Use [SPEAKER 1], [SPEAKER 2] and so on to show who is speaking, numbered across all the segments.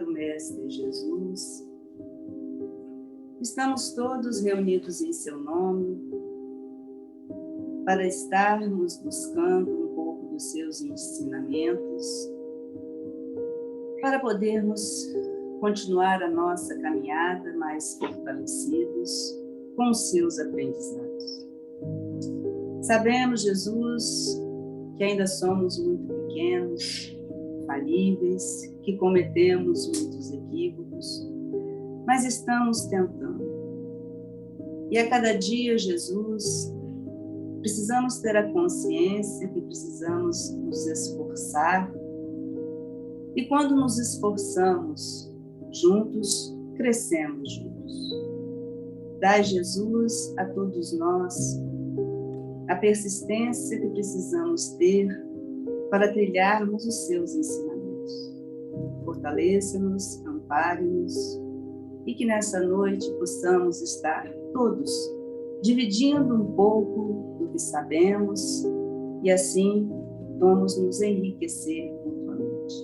[SPEAKER 1] Amado Mestre Jesus, estamos todos reunidos em seu nome para estarmos buscando um pouco dos seus ensinamentos, para podermos continuar a nossa caminhada mais fortalecidos com os seus aprendizados. Sabemos, Jesus, que ainda somos muito pequenos, falíveis, que cometemos muitos equívocos, mas estamos tentando. E a cada dia, Jesus, precisamos ter a consciência que precisamos nos esforçar. E quando nos esforçamos juntos, crescemos juntos. Dai, Jesus, a todos nós a persistência que precisamos ter para trilharmos os seus ensinamentos. Fortaleça-nos, ampare-nos e que nessa noite possamos estar todos dividindo um pouco do que sabemos e assim vamos nos enriquecer mutuamente.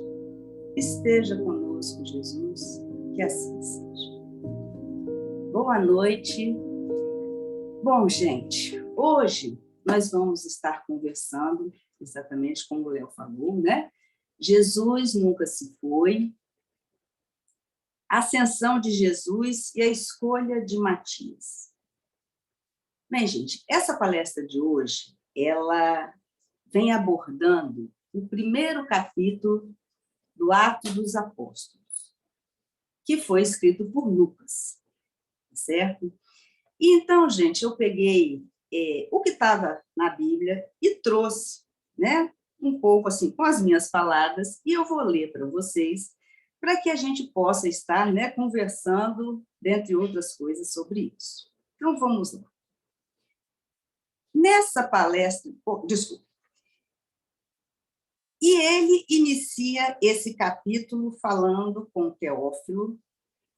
[SPEAKER 1] Esteja conosco, Jesus, que assim seja. Boa noite. Bom, gente, hoje nós vamos estar conversando exatamente como o Léo falou, né? Jesus nunca se foi, a ascensão de Jesus e a escolha de Matias. Bem, gente, essa palestra de hoje, ela vem abordando o primeiro capítulo do Atos dos Apóstolos, que foi escrito por Lucas, certo? E então, gente, eu peguei o que estava na Bíblia e trouxe, né, um pouco assim, com as minhas palavras, e eu vou ler para vocês, para que a gente possa estar, né, conversando, dentre outras coisas, sobre isso. Então, vamos lá. Nessa palestra, desculpa, e ele inicia esse capítulo falando com Teófilo,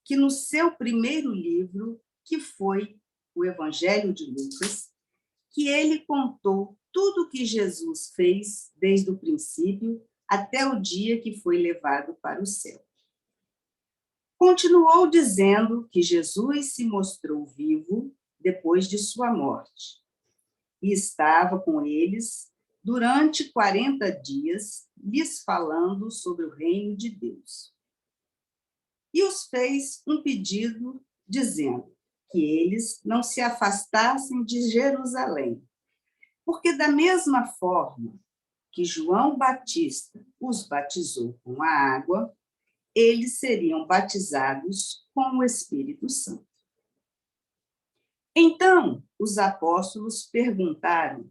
[SPEAKER 1] que no seu primeiro livro, que foi o Evangelho de Lucas, que ele contou tudo o que Jesus fez desde o princípio até o dia que foi levado para o céu. Continuou dizendo que Jesus se mostrou vivo depois de sua morte e estava com eles durante 40 dias, lhes falando sobre o reino de Deus. E os fez um pedido, dizendo que eles não se afastassem de Jerusalém, porque da mesma forma que João Batista os batizou com a água, eles seriam batizados com o Espírito Santo. Então, os apóstolos perguntaram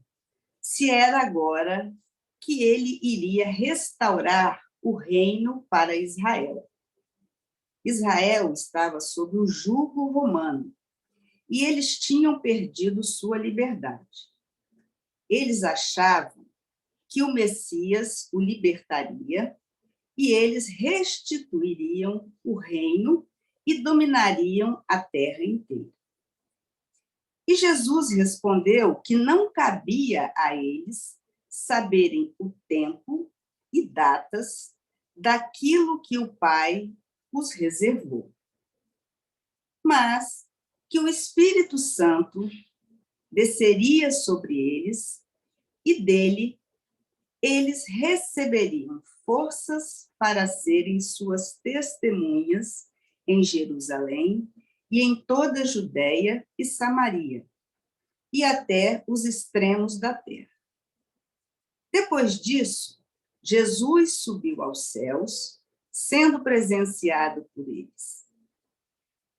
[SPEAKER 1] se era agora que ele iria restaurar o reino para Israel. Israel estava sob o jugo romano e eles tinham perdido sua liberdade. Eles achavam que o Messias o libertaria e eles restituiriam o reino e dominariam a terra inteira. E Jesus respondeu que não cabia a eles saberem o tempo e datas daquilo que o Pai os reservou, mas que o Espírito Santo desceria sobre eles e dele eles receberiam forças para serem suas testemunhas em Jerusalém e em toda a Judéia e Samaria, e até os extremos da terra. Depois disso, Jesus subiu aos céus, sendo presenciado por eles.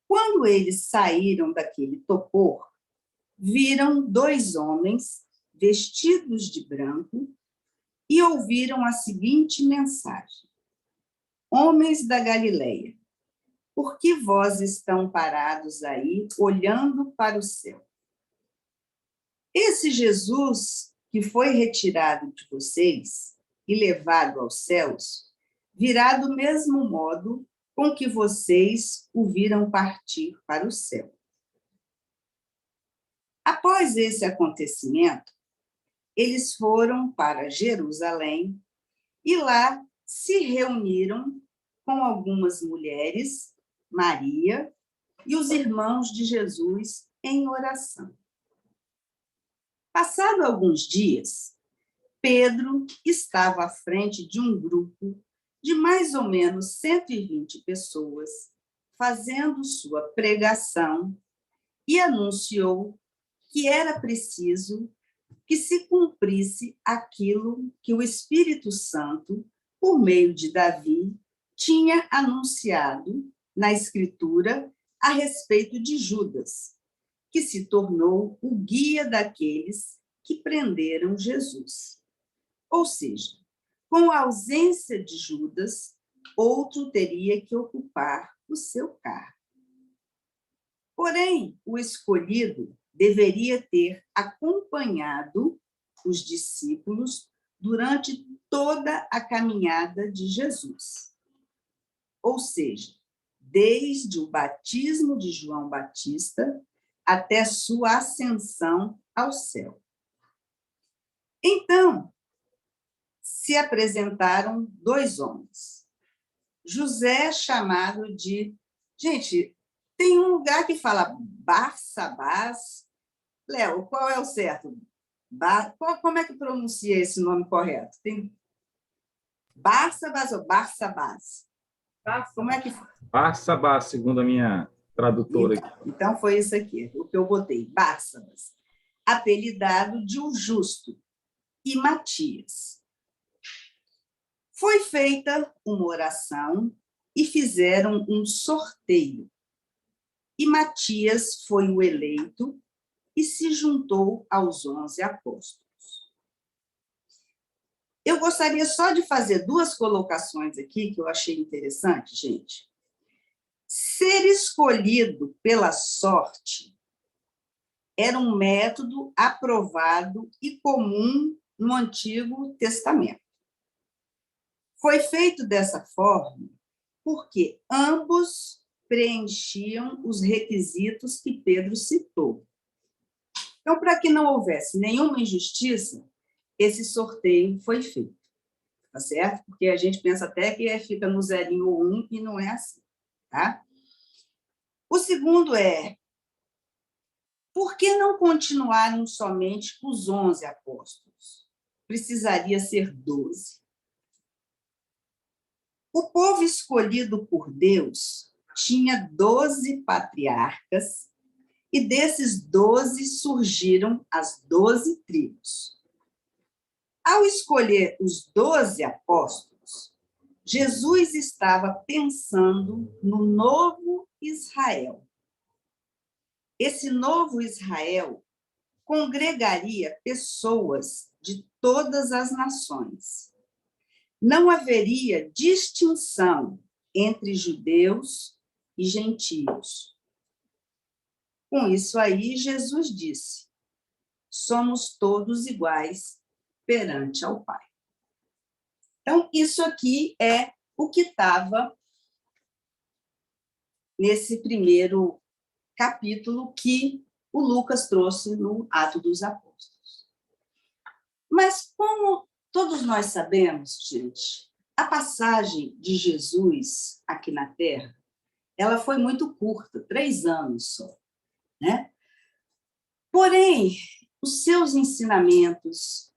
[SPEAKER 1] Quando eles saíram daquele torpor, viram 2 homens vestidos de branco e ouviram a seguinte mensagem: Homens da Galileia, por que vós estão parados aí, olhando para o céu? Esse Jesus que foi retirado de vocês e levado aos céus, virá do mesmo modo com que vocês o viram partir para o céu. Após esse acontecimento, eles foram para Jerusalém e lá se reuniram com algumas mulheres, Maria e os irmãos de Jesus em oração. Passado alguns dias, Pedro estava à frente de um grupo de mais ou menos 120 pessoas, fazendo sua pregação, e anunciou que era preciso que se cumprisse aquilo que o Espírito Santo, por meio de Davi, tinha anunciado na Escritura a respeito de Judas, que se tornou o guia daqueles que prenderam Jesus. Ou seja, com a ausência de Judas, outro teria que ocupar o seu cargo. Porém, o escolhido deveria ter acompanhado os discípulos durante toda a caminhada de Jesus. Ou seja, desde o batismo de João Batista até sua ascensão ao céu. Então, se apresentaram dois homens. José, chamado de... Gente, tem um lugar que fala Barsabás. Léo, qual é o certo? Como é que pronuncia esse nome correto? Tem Barsabás ou Barsabás? Como é que...
[SPEAKER 2] Barsabás, segundo a minha tradutora.
[SPEAKER 1] Então foi isso aqui, o que eu botei, Barsabás, apelidado de o Justo, e Matias. Foi feita uma oração e fizeram um sorteio. E Matias foi o eleito e se juntou aos 11 apóstolos. Eu gostaria só de fazer duas colocações aqui que eu achei interessante, gente. Ser escolhido pela sorte era um método aprovado e comum no Antigo Testamento. Foi feito dessa forma porque ambos preenchiam os requisitos que Pedro citou. Então, para que não houvesse nenhuma injustiça, esse sorteio foi feito, tá certo? Porque a gente pensa até que fica no zerinho ou 1 e não é assim, tá? O segundo é, por que não continuaram somente os 11 apóstolos? Precisaria ser 12. O povo escolhido por Deus tinha 12 patriarcas, e desses 12 surgiram as 12 tribos. Ao escolher os 12 apóstolos, Jesus estava pensando no novo Israel. Esse novo Israel congregaria pessoas de todas as nações. Não haveria distinção entre judeus e gentios. Com isso aí, Jesus disse: somos todos iguais perante ao Pai. Então, isso aqui é o que estava nesse primeiro capítulo que o Lucas trouxe no Atos dos Apóstolos. Mas, como todos nós sabemos, gente, a passagem de Jesus aqui na Terra, ela foi muito curta, 3 anos só, né? Porém, os seus ensinamentos,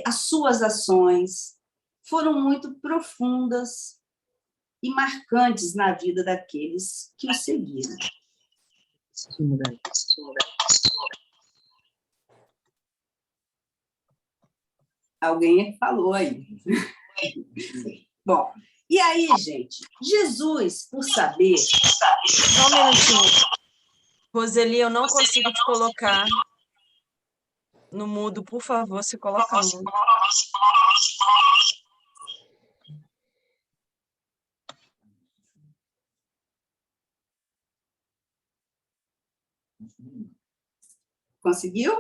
[SPEAKER 1] as suas ações foram muito profundas e marcantes na vida daqueles que o seguiram. Alguém falou aí. Bom, e aí, gente, Jesus, por saber...
[SPEAKER 3] Só um minutinho. Roseli, eu não consigo te colocar no mudo, por favor, se coloca no mudo.
[SPEAKER 1] Conseguiu?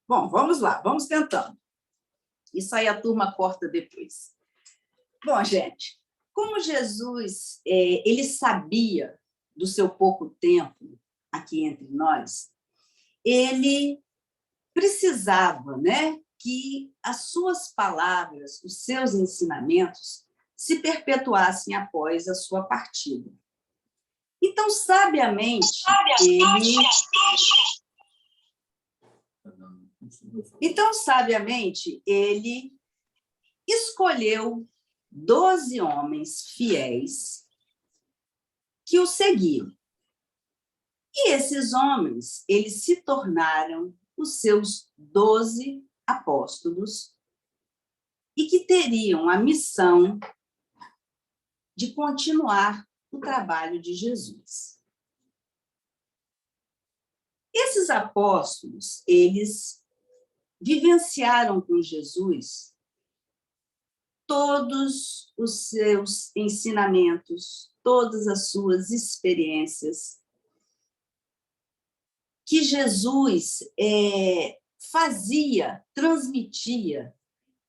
[SPEAKER 1] Bom, vamos lá, vamos tentando. Isso aí a turma corta depois. Bom, gente, como Jesus ele sabia do seu pouco tempo aqui entre nós, ele precisava, né, que as suas palavras, os seus ensinamentos, se perpetuassem após a sua partida. Então, sabiamente, ele escolheu 12 homens fiéis que o seguiam. E esses homens, eles se tornaram os seus 12 apóstolos e que teriam a missão de continuar o trabalho de Jesus. Esses apóstolos, eles vivenciaram com Jesus todos os seus ensinamentos, todas as suas experiências que Jesus fazia, transmitia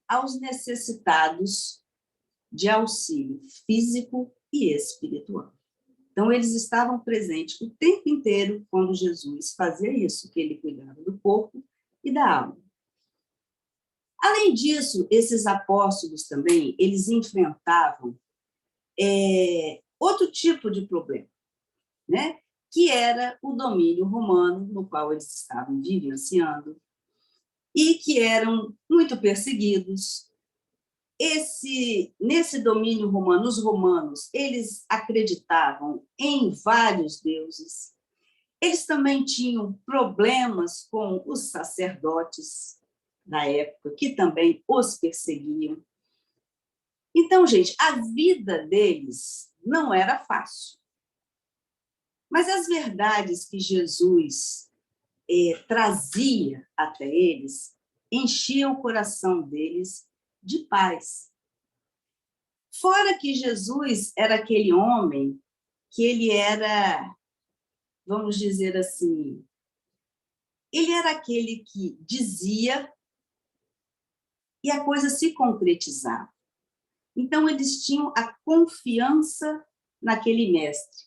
[SPEAKER 1] aos necessitados de auxílio físico e espiritual. Então, eles estavam presentes o tempo inteiro quando Jesus fazia isso, que ele cuidava do corpo e da alma. Além disso, esses apóstolos também, eles enfrentavam outro tipo de problema, né? Que era o domínio romano, no qual eles estavam vivenciando, e que eram muito perseguidos. Nesse domínio romano, os romanos, eles acreditavam em vários deuses. Eles também tinham problemas com os sacerdotes da época, que também os perseguiam. Então, gente, a vida deles não era fácil. Mas as verdades que Jesus trazia até eles enchiam o coração deles de paz. Fora que Jesus era aquele homem que ele era, vamos dizer assim, ele era aquele que dizia e a coisa se concretizava. Então, eles tinham a confiança naquele mestre,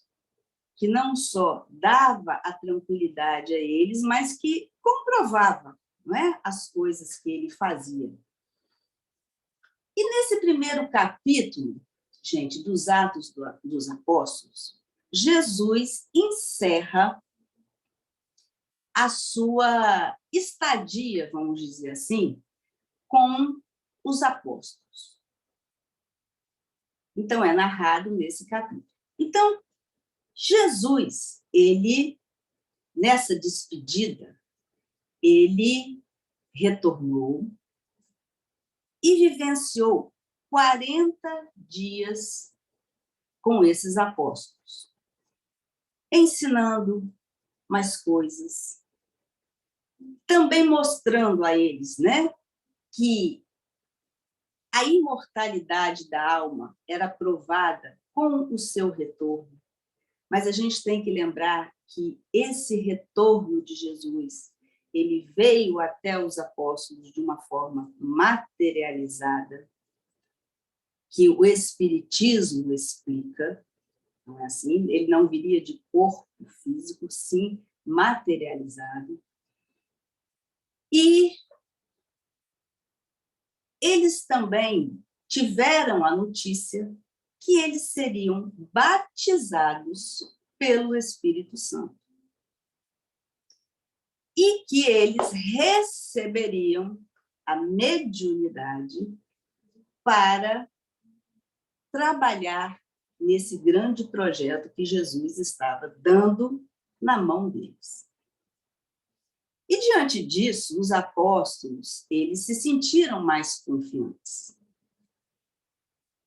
[SPEAKER 1] que não só dava a tranquilidade a eles, mas que comprovava, não é, as coisas que ele fazia. E nesse primeiro capítulo, gente, dos Atos dos Apóstolos, Jesus encerra a sua estadia, vamos dizer assim, com os apóstolos. Então, é narrado nesse capítulo. Então, Jesus, ele, nessa despedida, ele retornou e vivenciou 40 dias com esses apóstolos, ensinando mais coisas, também mostrando a eles, né, que a imortalidade da alma era provada com o seu retorno. Mas a gente tem que lembrar que esse retorno de Jesus, ele veio até os apóstolos de uma forma materializada, que o Espiritismo explica, não é assim? Ele não viria de corpo físico, sim, materializado. E eles também tiveram a notícia que eles seriam batizados pelo Espírito Santo e que eles receberiam a mediunidade para trabalhar nesse grande projeto que Jesus estava dando na mão deles. E, diante disso, os apóstolos, eles se sentiram mais confiantes,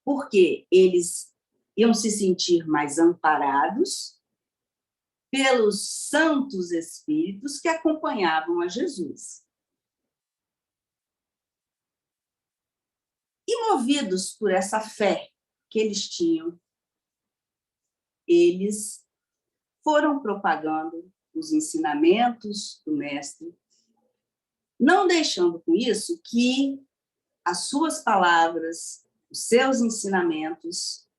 [SPEAKER 1] porque eles iam se sentir mais amparados pelos santos espíritos que acompanhavam a Jesus. E, movidos por essa fé que eles tinham, eles foram propagando os ensinamentos do mestre, não deixando com isso que as suas palavras, os seus ensinamentos,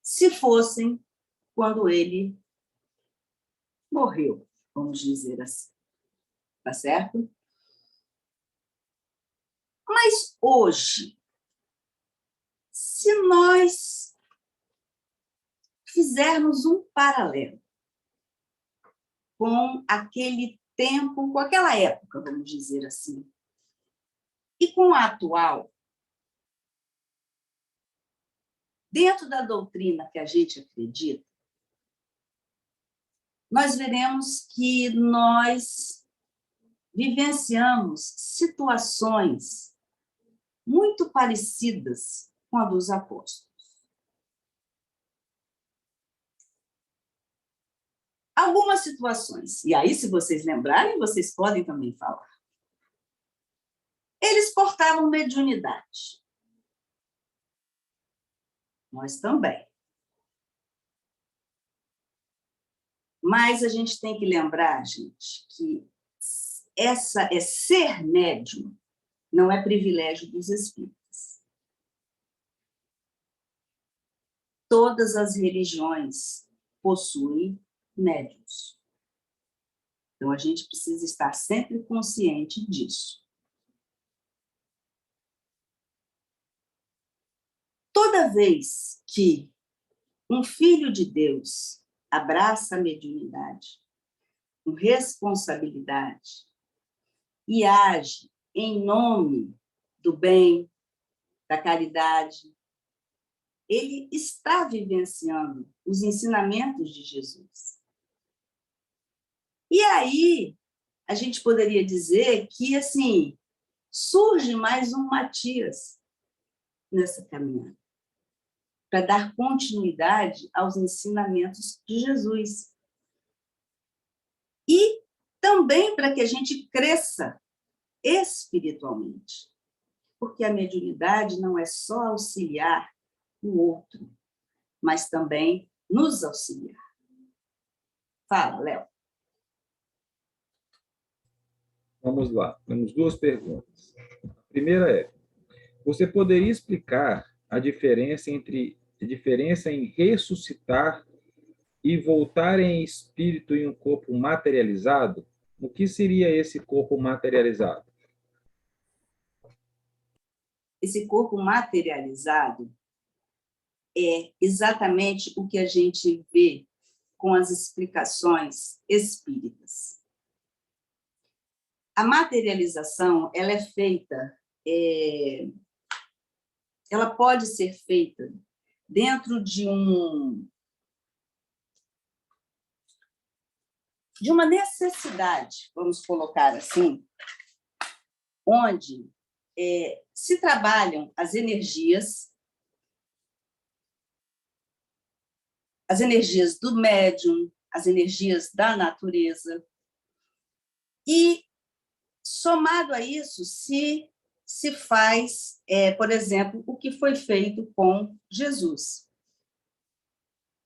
[SPEAKER 1] se fossem quando ele morreu, vamos dizer assim. Tá certo? Mas hoje, se nós fizermos um paralelo com aquele tempo, com aquela época, vamos dizer assim, e com a atual, dentro da doutrina que a gente acredita, nós veremos que nós vivenciamos situações muito parecidas com a dos apóstolos. Algumas situações, e aí, se vocês lembrarem, vocês podem também falar. Eles portavam mediunidade. Nós também. Mas a gente tem que lembrar, gente, que ser médium não é privilégio dos espíritas. Todas as religiões possuem médiuns. Então, a gente precisa estar sempre consciente disso. Toda vez que um filho de Deus abraça a mediunidade com responsabilidade e age em nome do bem, da caridade, ele está vivenciando os ensinamentos de Jesus. E aí, a gente poderia dizer que, assim, surge mais um Matias nessa caminhada, para dar continuidade aos ensinamentos de Jesus. E também para que a gente cresça espiritualmente, porque a mediunidade não é só auxiliar o outro, mas também nos auxiliar. Fala, Léo.
[SPEAKER 2] Vamos lá, temos duas perguntas. A primeira é: você poderia explicar a diferença em ressuscitar e voltar em espírito em um corpo materializado? O que seria esse corpo materializado?
[SPEAKER 1] Esse corpo materializado é exatamente o que a gente vê com as explicações espíritas. A materialização, ela é feita, ela pode ser feita dentro de uma necessidade, vamos colocar assim, onde se trabalham as energias do médium, as energias da natureza, e, somado a isso, se faz, por exemplo, o que foi feito com Jesus.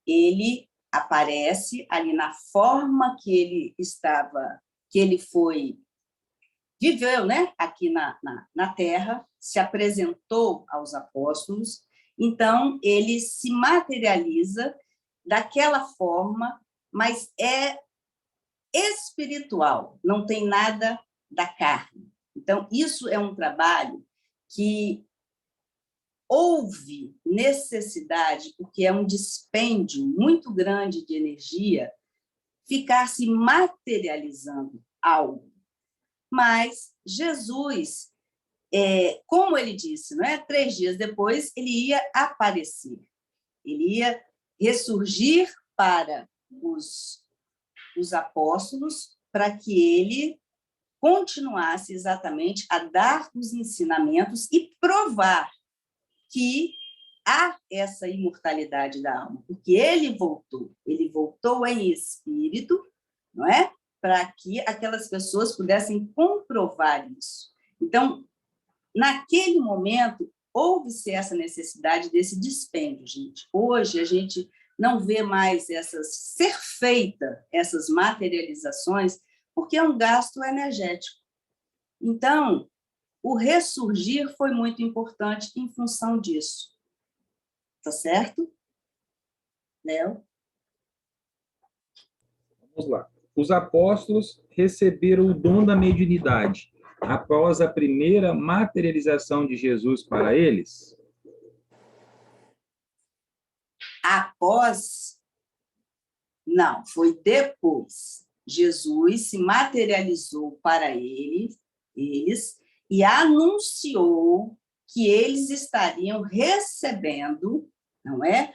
[SPEAKER 1] Ele aparece ali na forma que ele estava, que ele viveu, né, aqui na Terra, se apresentou aos apóstolos, então ele se materializa daquela forma, mas é espiritual, não tem nada da carne. Então, isso é um trabalho que houve necessidade, porque é um dispêndio muito grande de energia, ficar se materializando algo. Mas Jesus, como ele disse, não é? 3 dias depois, ele ia aparecer, ele ia ressurgir para os apóstolos, para que ele continuasse exatamente a dar os ensinamentos e provar que há essa imortalidade da alma, porque ele voltou em espírito, não é? Para que aquelas pessoas pudessem comprovar isso. Então, naquele momento, houve-se essa necessidade desse dispêndio, gente. Hoje, a gente não vê mais ser feita essas materializações, porque é um gasto energético. Então, o ressurgir foi muito importante em função disso. Tá certo? Léo?
[SPEAKER 2] Vamos lá. Os apóstolos receberam o dom da mediunidade após a primeira materialização de Jesus para eles?
[SPEAKER 1] após, não, foi depois. Jesus se materializou para eles e anunciou que eles estariam recebendo, não é,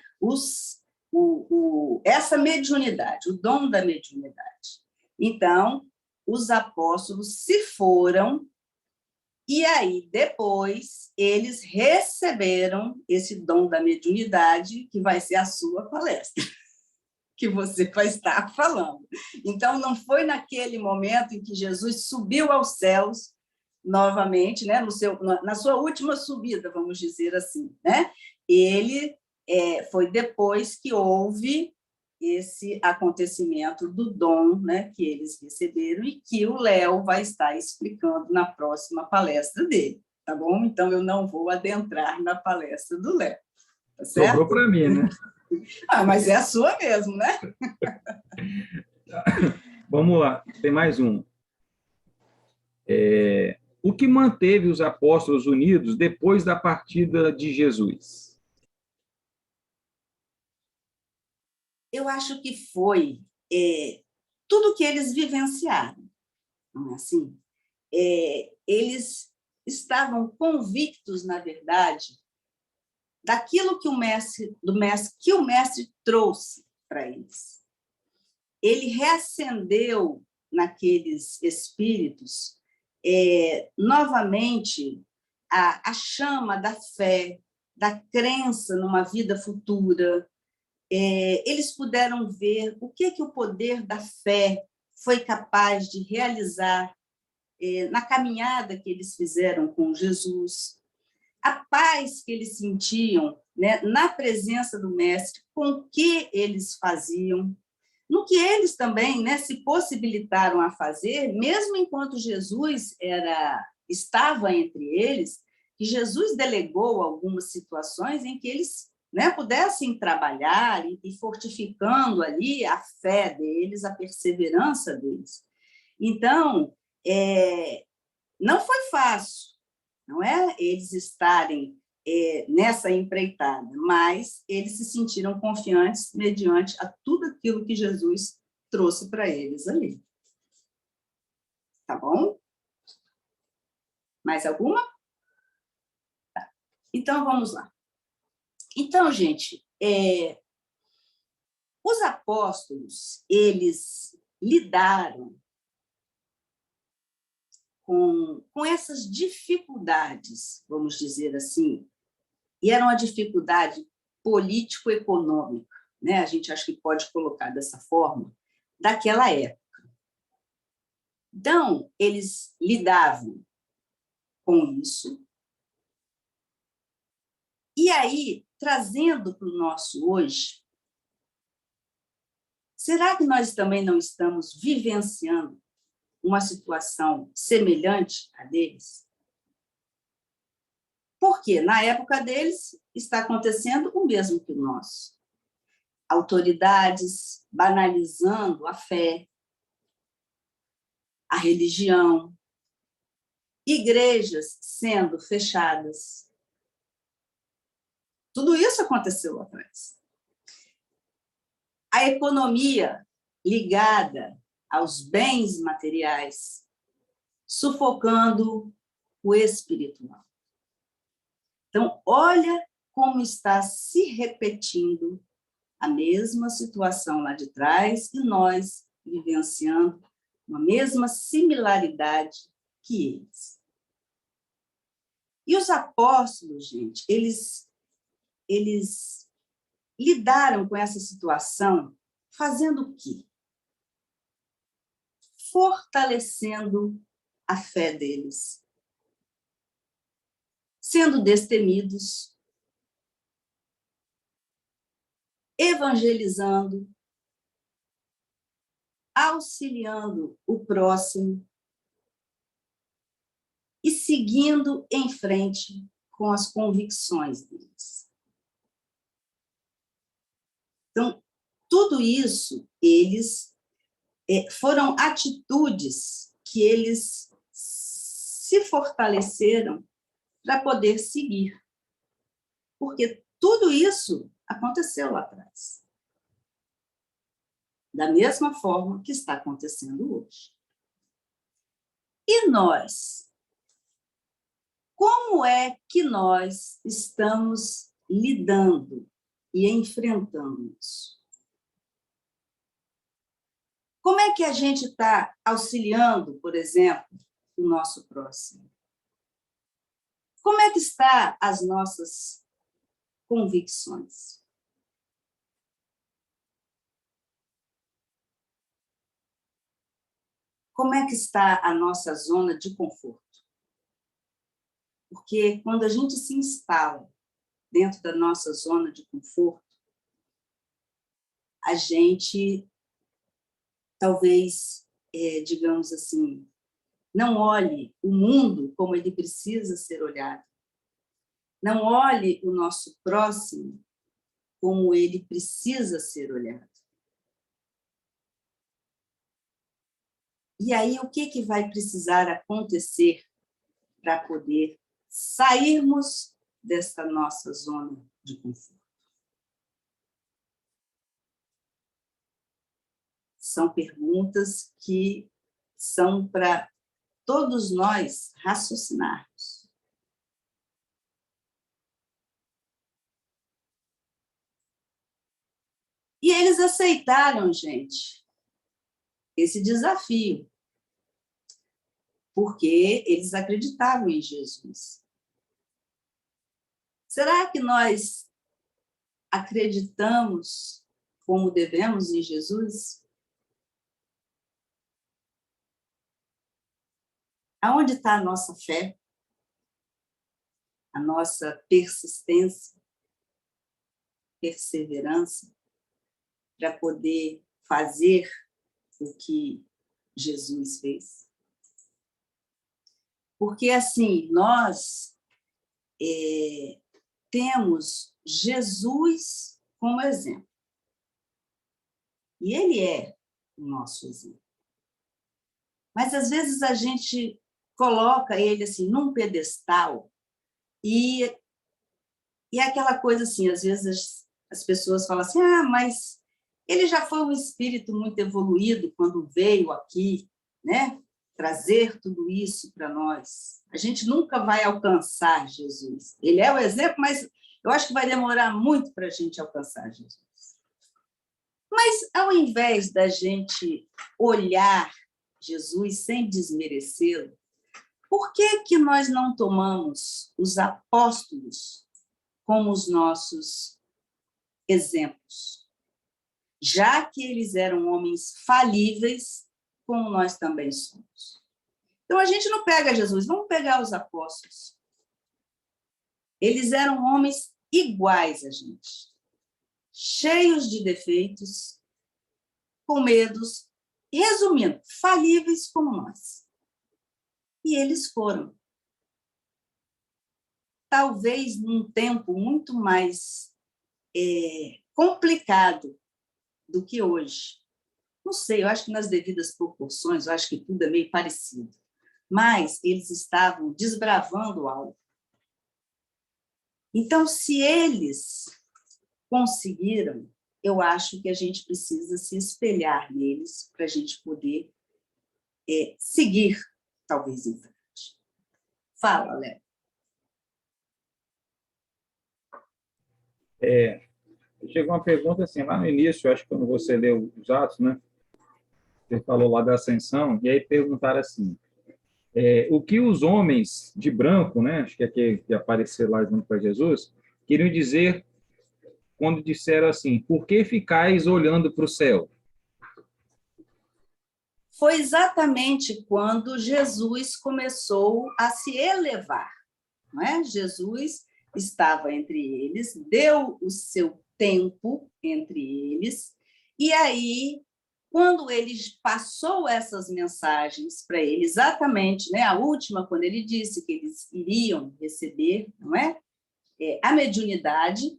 [SPEAKER 1] essa mediunidade, o dom da mediunidade. Então, os apóstolos se foram e aí, depois, eles receberam esse dom da mediunidade, que vai ser a sua palestra, que você vai estar falando. Então, não foi naquele momento em que Jesus subiu aos céus novamente, né, na sua última subida, vamos dizer assim, né? Ele foi depois que houve esse acontecimento do dom, né, que eles receberam e que o Léo vai estar explicando na próxima palestra dele, tá bom? Então, eu não vou adentrar na palestra do Léo, tá certo?
[SPEAKER 2] Sobrou para mim, né?
[SPEAKER 1] Mas é a sua mesmo, né?
[SPEAKER 2] Vamos lá, tem mais um. O que manteve os apóstolos unidos depois da partida de Jesus?
[SPEAKER 1] Eu acho que foi tudo que eles vivenciaram, não é assim? Eles estavam convictos, na verdade, daquilo que o mestre trouxe para eles. Ele reacendeu naqueles espíritos novamente a chama da fé, da crença numa vida futura. Eles puderam ver o que o poder da fé foi capaz de realizar na caminhada que eles fizeram com Jesus, a paz que eles sentiam, né, na presença do Mestre, com o que eles faziam, no que eles também, né, se possibilitaram a fazer, mesmo enquanto Jesus estava entre eles, que Jesus delegou algumas situações em que eles, né, pudessem trabalhar e fortificando ali a fé deles, a perseverança deles. Então, não foi fácil, não é? Eles estarem nessa empreitada, mas eles se sentiram confiantes mediante a tudo aquilo que Jesus trouxe para eles ali. Tá bom? Mais alguma? Tá. Então, vamos lá. Então, gente, os apóstolos, eles lidaram com essas dificuldades, vamos dizer assim, e era uma dificuldade político-econômica, né? A gente acha que pode colocar dessa forma, daquela época. Então, eles lidavam com isso. E aí, trazendo para o nosso hoje, será que nós também não estamos vivenciando uma situação semelhante à deles? Porque na época deles está acontecendo o mesmo que o nosso. Autoridades banalizando a fé, a religião, igrejas sendo fechadas. Tudo isso aconteceu lá atrás. A economia ligada aos bens materiais, sufocando o espiritual. Então, olha como está se repetindo a mesma situação lá de trás e nós vivenciando uma mesma similaridade que eles. E os apóstolos, gente, eles lidaram com essa situação fazendo o quê? Fortalecendo a fé deles, sendo destemidos, evangelizando, auxiliando o próximo e seguindo em frente com as convicções deles. Então, tudo isso, foram atitudes que eles se fortaleceram para poder seguir. Porque tudo isso aconteceu lá atrás. Da mesma forma que está acontecendo hoje. E nós? Como é que nós estamos lidando e enfrentando isso? Como é que a gente está auxiliando, por exemplo, o nosso próximo? Como é que estão as nossas convicções? Como é que está a nossa zona de conforto? Porque quando a gente se instala dentro da nossa zona de conforto, a gente, talvez, digamos assim, não olhe o mundo como ele precisa ser olhado. Não olhe o nosso próximo como ele precisa ser olhado. E aí, o que vai precisar acontecer para poder sairmos desta nossa zona de conforto? São perguntas que são para todos nós raciocinarmos. E eles aceitaram, gente, esse desafio, porque eles acreditavam em Jesus. Será que nós acreditamos como devemos em Jesus? Aonde está a nossa fé? A nossa persistência, perseverança, para poder fazer o que Jesus fez? Porque, assim, nós temos Jesus como exemplo. E ele é o nosso exemplo. Mas, às vezes, a gente coloca ele assim, num pedestal e aquela coisa assim, às vezes as pessoas falam assim, mas ele já foi um espírito muito evoluído quando veio aqui, né, trazer tudo isso para nós. A gente nunca vai alcançar Jesus. Ele é o exemplo, mas eu acho que vai demorar muito para a gente alcançar Jesus. Mas, ao invés da gente olhar Jesus sem desmerecê-lo, por que nós não tomamos os apóstolos como os nossos exemplos? Já que eles eram homens falíveis, como nós também somos. Então, a gente não pega Jesus, vamos pegar os apóstolos. Eles eram homens iguais a gente, cheios de defeitos, com medos, resumindo, falíveis como nós. E eles foram. Talvez num tempo muito mais complicado do que hoje. Não sei, eu acho que nas devidas proporções, eu acho que tudo é meio parecido. Mas eles estavam desbravando algo. Então, se eles conseguiram, eu acho que a gente precisa se espelhar neles para a gente poder seguir, talvez, em frente. Fala, Léo.
[SPEAKER 2] Chegou uma pergunta assim, lá no início, acho que quando você leu os Atos, né? Você falou lá da ascensão, e aí perguntaram assim, o que os homens de branco, né? Acho que é que apareceram lá junto para Jesus, queriam dizer quando disseram assim, por que ficais olhando para o céu?
[SPEAKER 1] Foi exatamente quando Jesus começou a se elevar, não é? Jesus estava entre eles, deu o seu tempo entre eles, e aí, quando ele passou essas mensagens para eles, exatamente, né, a última, quando ele disse que eles iriam receber, não é? A mediunidade,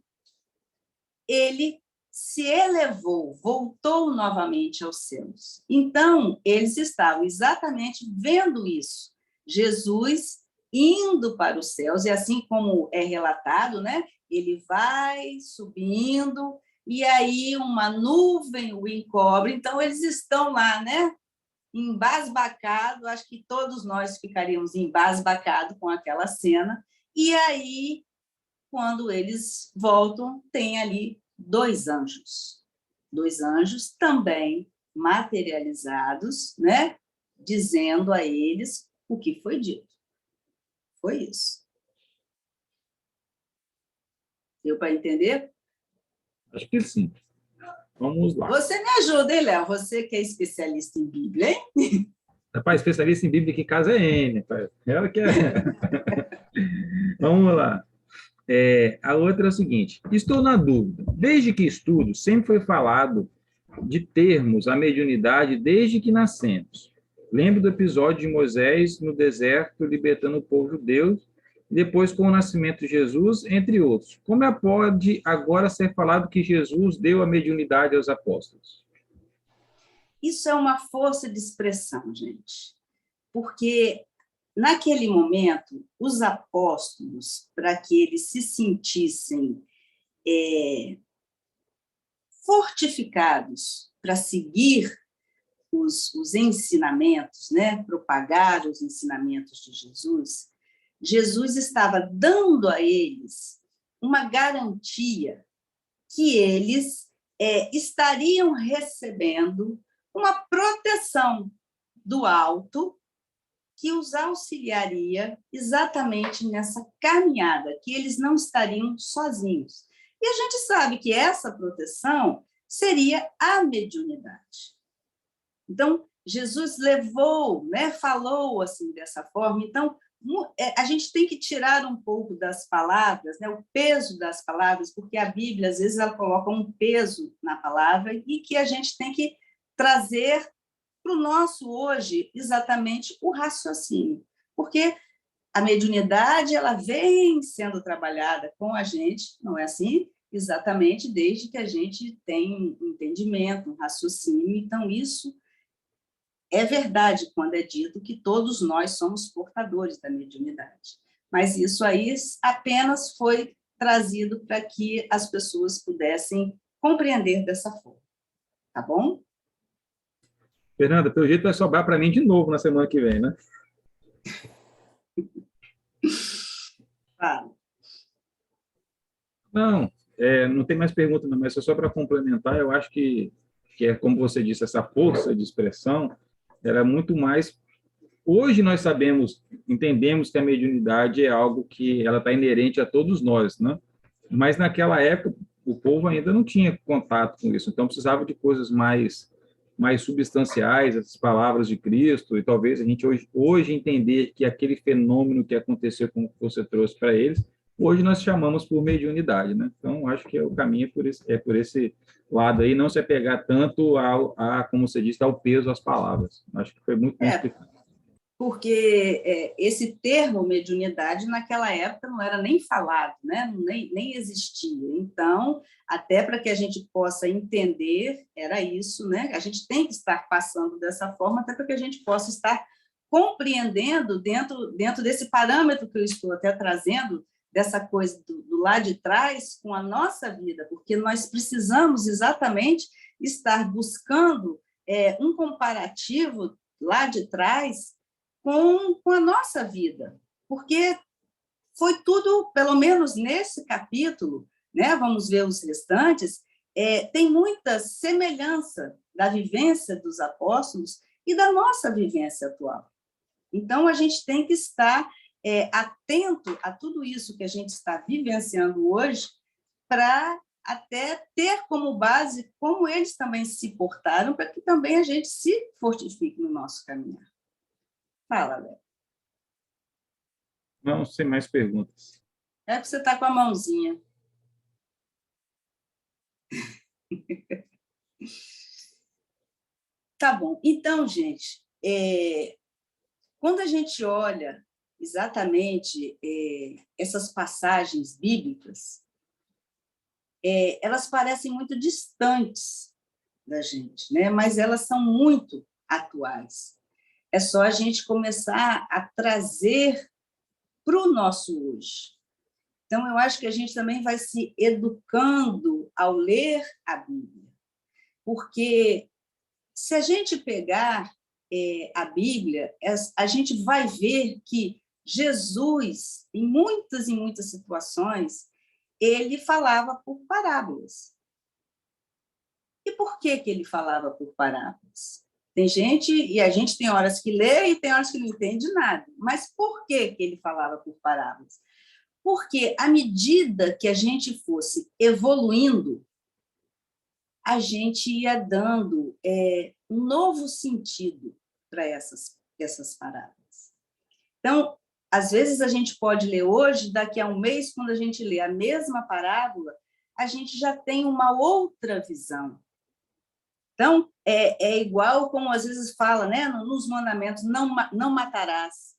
[SPEAKER 1] ele se elevou, voltou novamente aos céus. Então, eles estavam exatamente vendo isso. Jesus indo para os céus, e assim como é relatado, né, ele vai subindo, e aí uma nuvem o encobre. Então, eles estão lá, né? Embasbacado, acho que todos nós ficaríamos embasbacados com aquela cena. E aí, quando eles voltam, tem ali dois anjos também materializados, né? Dizendo a eles o que foi dito. Foi isso. Deu para entender?
[SPEAKER 2] Acho que sim. Vamos lá.
[SPEAKER 1] Você me ajuda, hein, Léo? Você que é especialista em Bíblia, hein?
[SPEAKER 2] Rapaz, especialista em Bíblia aqui em casa é N. Ela que é. Vamos lá. A outra é o seguinte: estou na dúvida. Desde que estudo, sempre foi falado de termos a mediunidade desde que nascemos. Lembro do episódio de Moisés no deserto libertando o povo judeu, depois com o nascimento de Jesus, entre outros. Como pode agora ser falado que Jesus deu a mediunidade aos apóstolos?
[SPEAKER 1] Isso é uma força de expressão, gente. Porque, naquele momento, os apóstolos, para que eles se sentissem fortificados para seguir os ensinamentos, né? Propagar os ensinamentos de Jesus, Jesus estava dando a eles uma garantia que eles estariam recebendo uma proteção do alto que os auxiliaria exatamente nessa caminhada, que eles não estariam sozinhos. E a gente sabe que essa proteção seria a mediunidade. Então, Jesus levou, né, falou assim dessa forma. Então, a gente tem que tirar um pouco das palavras, né, o peso das palavras, porque a Bíblia, às vezes, ela coloca um peso na palavra e que a gente tem que trazer para o nosso hoje exatamente o raciocínio. Porque a mediunidade ela vem sendo trabalhada com a gente, não é assim? Exatamente desde que a gente tem um entendimento, um raciocínio. Então, isso é verdade quando é dito que todos nós somos portadores da mediunidade. Mas isso aí apenas foi trazido para que as pessoas pudessem compreender dessa forma. Tá bom?
[SPEAKER 2] Fernanda, pelo jeito vai sobrar para mim de novo na semana que vem, né?
[SPEAKER 1] Fala.
[SPEAKER 2] Não, não tem mais pergunta, não, mas só para complementar, eu acho que é como você disse, essa força de expressão era muito mais. Hoje nós sabemos, entendemos que a mediunidade é algo que ela está inerente a todos nós, né? Mas naquela época o povo ainda não tinha contato com isso, então precisava de coisas mais substanciais, essas palavras de Cristo, e talvez a gente hoje entender que aquele fenômeno que aconteceu, como você trouxe para eles, hoje nós chamamos por mediunidade, né? Então, acho que o caminho é por esse lado aí, não se apegar tanto como você disse, ao peso às palavras. Acho que foi muito bem explicado.
[SPEAKER 1] Porque esse termo mediunidade, naquela época, não era nem falado, né? nem existia. Então, até para que a gente possa entender, era isso, né? A gente tem que estar passando dessa forma, até para que a gente possa estar compreendendo dentro desse parâmetro que eu estou até trazendo, dessa coisa do lá de trás, com a nossa vida, porque nós precisamos exatamente estar buscando um comparativo lá de trás com a nossa vida, porque foi tudo, pelo menos nesse capítulo, né? Vamos ver os restantes, tem muita semelhança da vivência dos apóstolos e da nossa vivência atual. Então, a gente tem que estar atento a tudo isso que a gente está vivenciando hoje, para até ter como base como eles também se portaram, para que também a gente se fortifique no nosso caminhar. Fala, Léo.
[SPEAKER 2] Não, sem mais perguntas.
[SPEAKER 1] É que você está com a mãozinha. Tá bom. Então, gente, quando a gente olha exatamente essas passagens bíblicas, elas parecem muito distantes da gente, né? Mas elas são muito atuais. É só a gente começar a trazer para o nosso hoje. Então, eu acho que a gente também vai se educando ao ler a Bíblia, porque se a gente pegar a Bíblia, a gente vai ver que Jesus, em muitas situações, ele falava por parábolas. E por que ele falava por parábolas? Tem gente, e a gente tem horas que lê e tem horas que não entende nada. Mas por que ele falava por parábolas? Porque, à medida que a gente fosse evoluindo, a gente ia dando um novo sentido para essas parábolas. Então, às vezes a gente pode ler hoje, daqui a um mês, quando a gente lê a mesma parábola, a gente já tem uma outra visão. Então, é igual como às vezes fala, né, nos mandamentos, não matarás.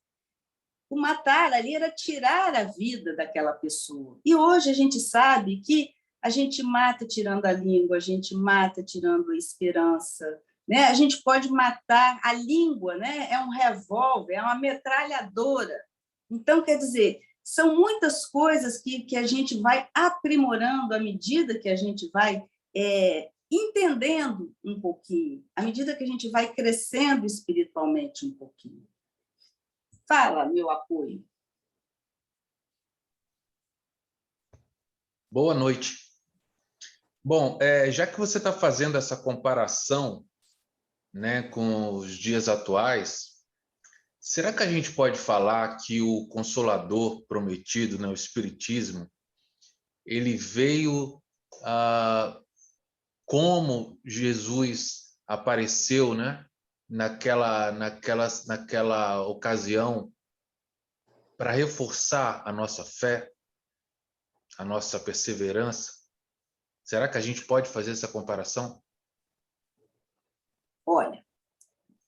[SPEAKER 1] O matar ali era tirar a vida daquela pessoa. E hoje a gente sabe que a gente mata tirando a língua, a gente mata tirando a esperança, né? A gente pode matar a língua, né? É um revólver, é uma metralhadora. Então, quer dizer, são muitas coisas que a gente vai aprimorando à medida que a gente vai entendendo um pouquinho, à medida que a gente vai crescendo espiritualmente um pouquinho. Fala, meu apoio.
[SPEAKER 4] Boa noite. Bom, já que você está fazendo essa comparação, né, com os dias atuais, será que a gente pode falar que o Consolador prometido, né, o Espiritismo, ele veio como Jesus apareceu, né, naquela ocasião, para reforçar a nossa fé, a nossa perseverança? Será que a gente pode fazer essa comparação?
[SPEAKER 1] Olha,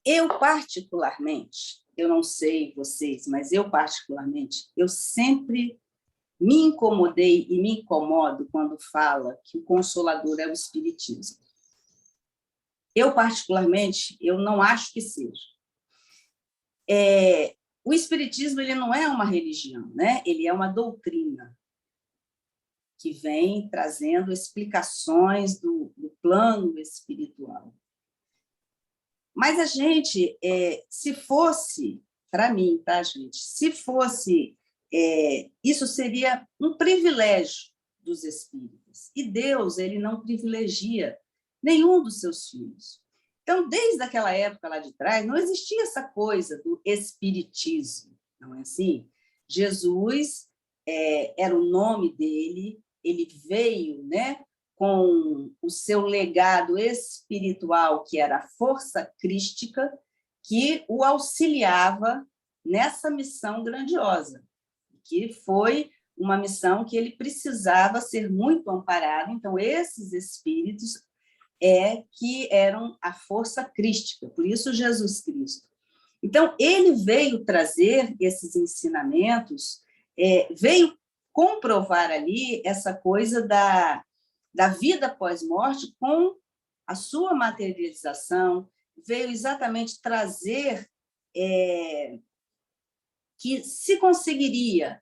[SPEAKER 1] eu particularmente, eu não sei vocês, mas eu particularmente, eu sempre me incomodei e me incomodo quando fala que o Consolador é o Espiritismo. Eu, particularmente, eu não acho que seja. O Espiritismo ele não é uma religião, né? Ele é uma doutrina que vem trazendo explicações do plano espiritual. Mas a gente, se fosse, para mim, tá, gente? Se fosse, isso seria um privilégio dos espíritas. E Deus, ele não privilegia nenhum dos seus filhos. Então, desde aquela época lá de trás, não existia essa coisa do espiritismo, não é assim? Jesus era o nome dele, ele veio, né, com o seu legado espiritual, que era a força crística, que o auxiliava nessa missão grandiosa, que foi uma missão que ele precisava ser muito amparado. Então, esses espíritos que eram a força crística, por isso Jesus Cristo. Então, ele veio trazer esses ensinamentos, veio comprovar ali essa coisa da vida pós-morte com a sua materialização, veio exatamente trazer que se conseguiria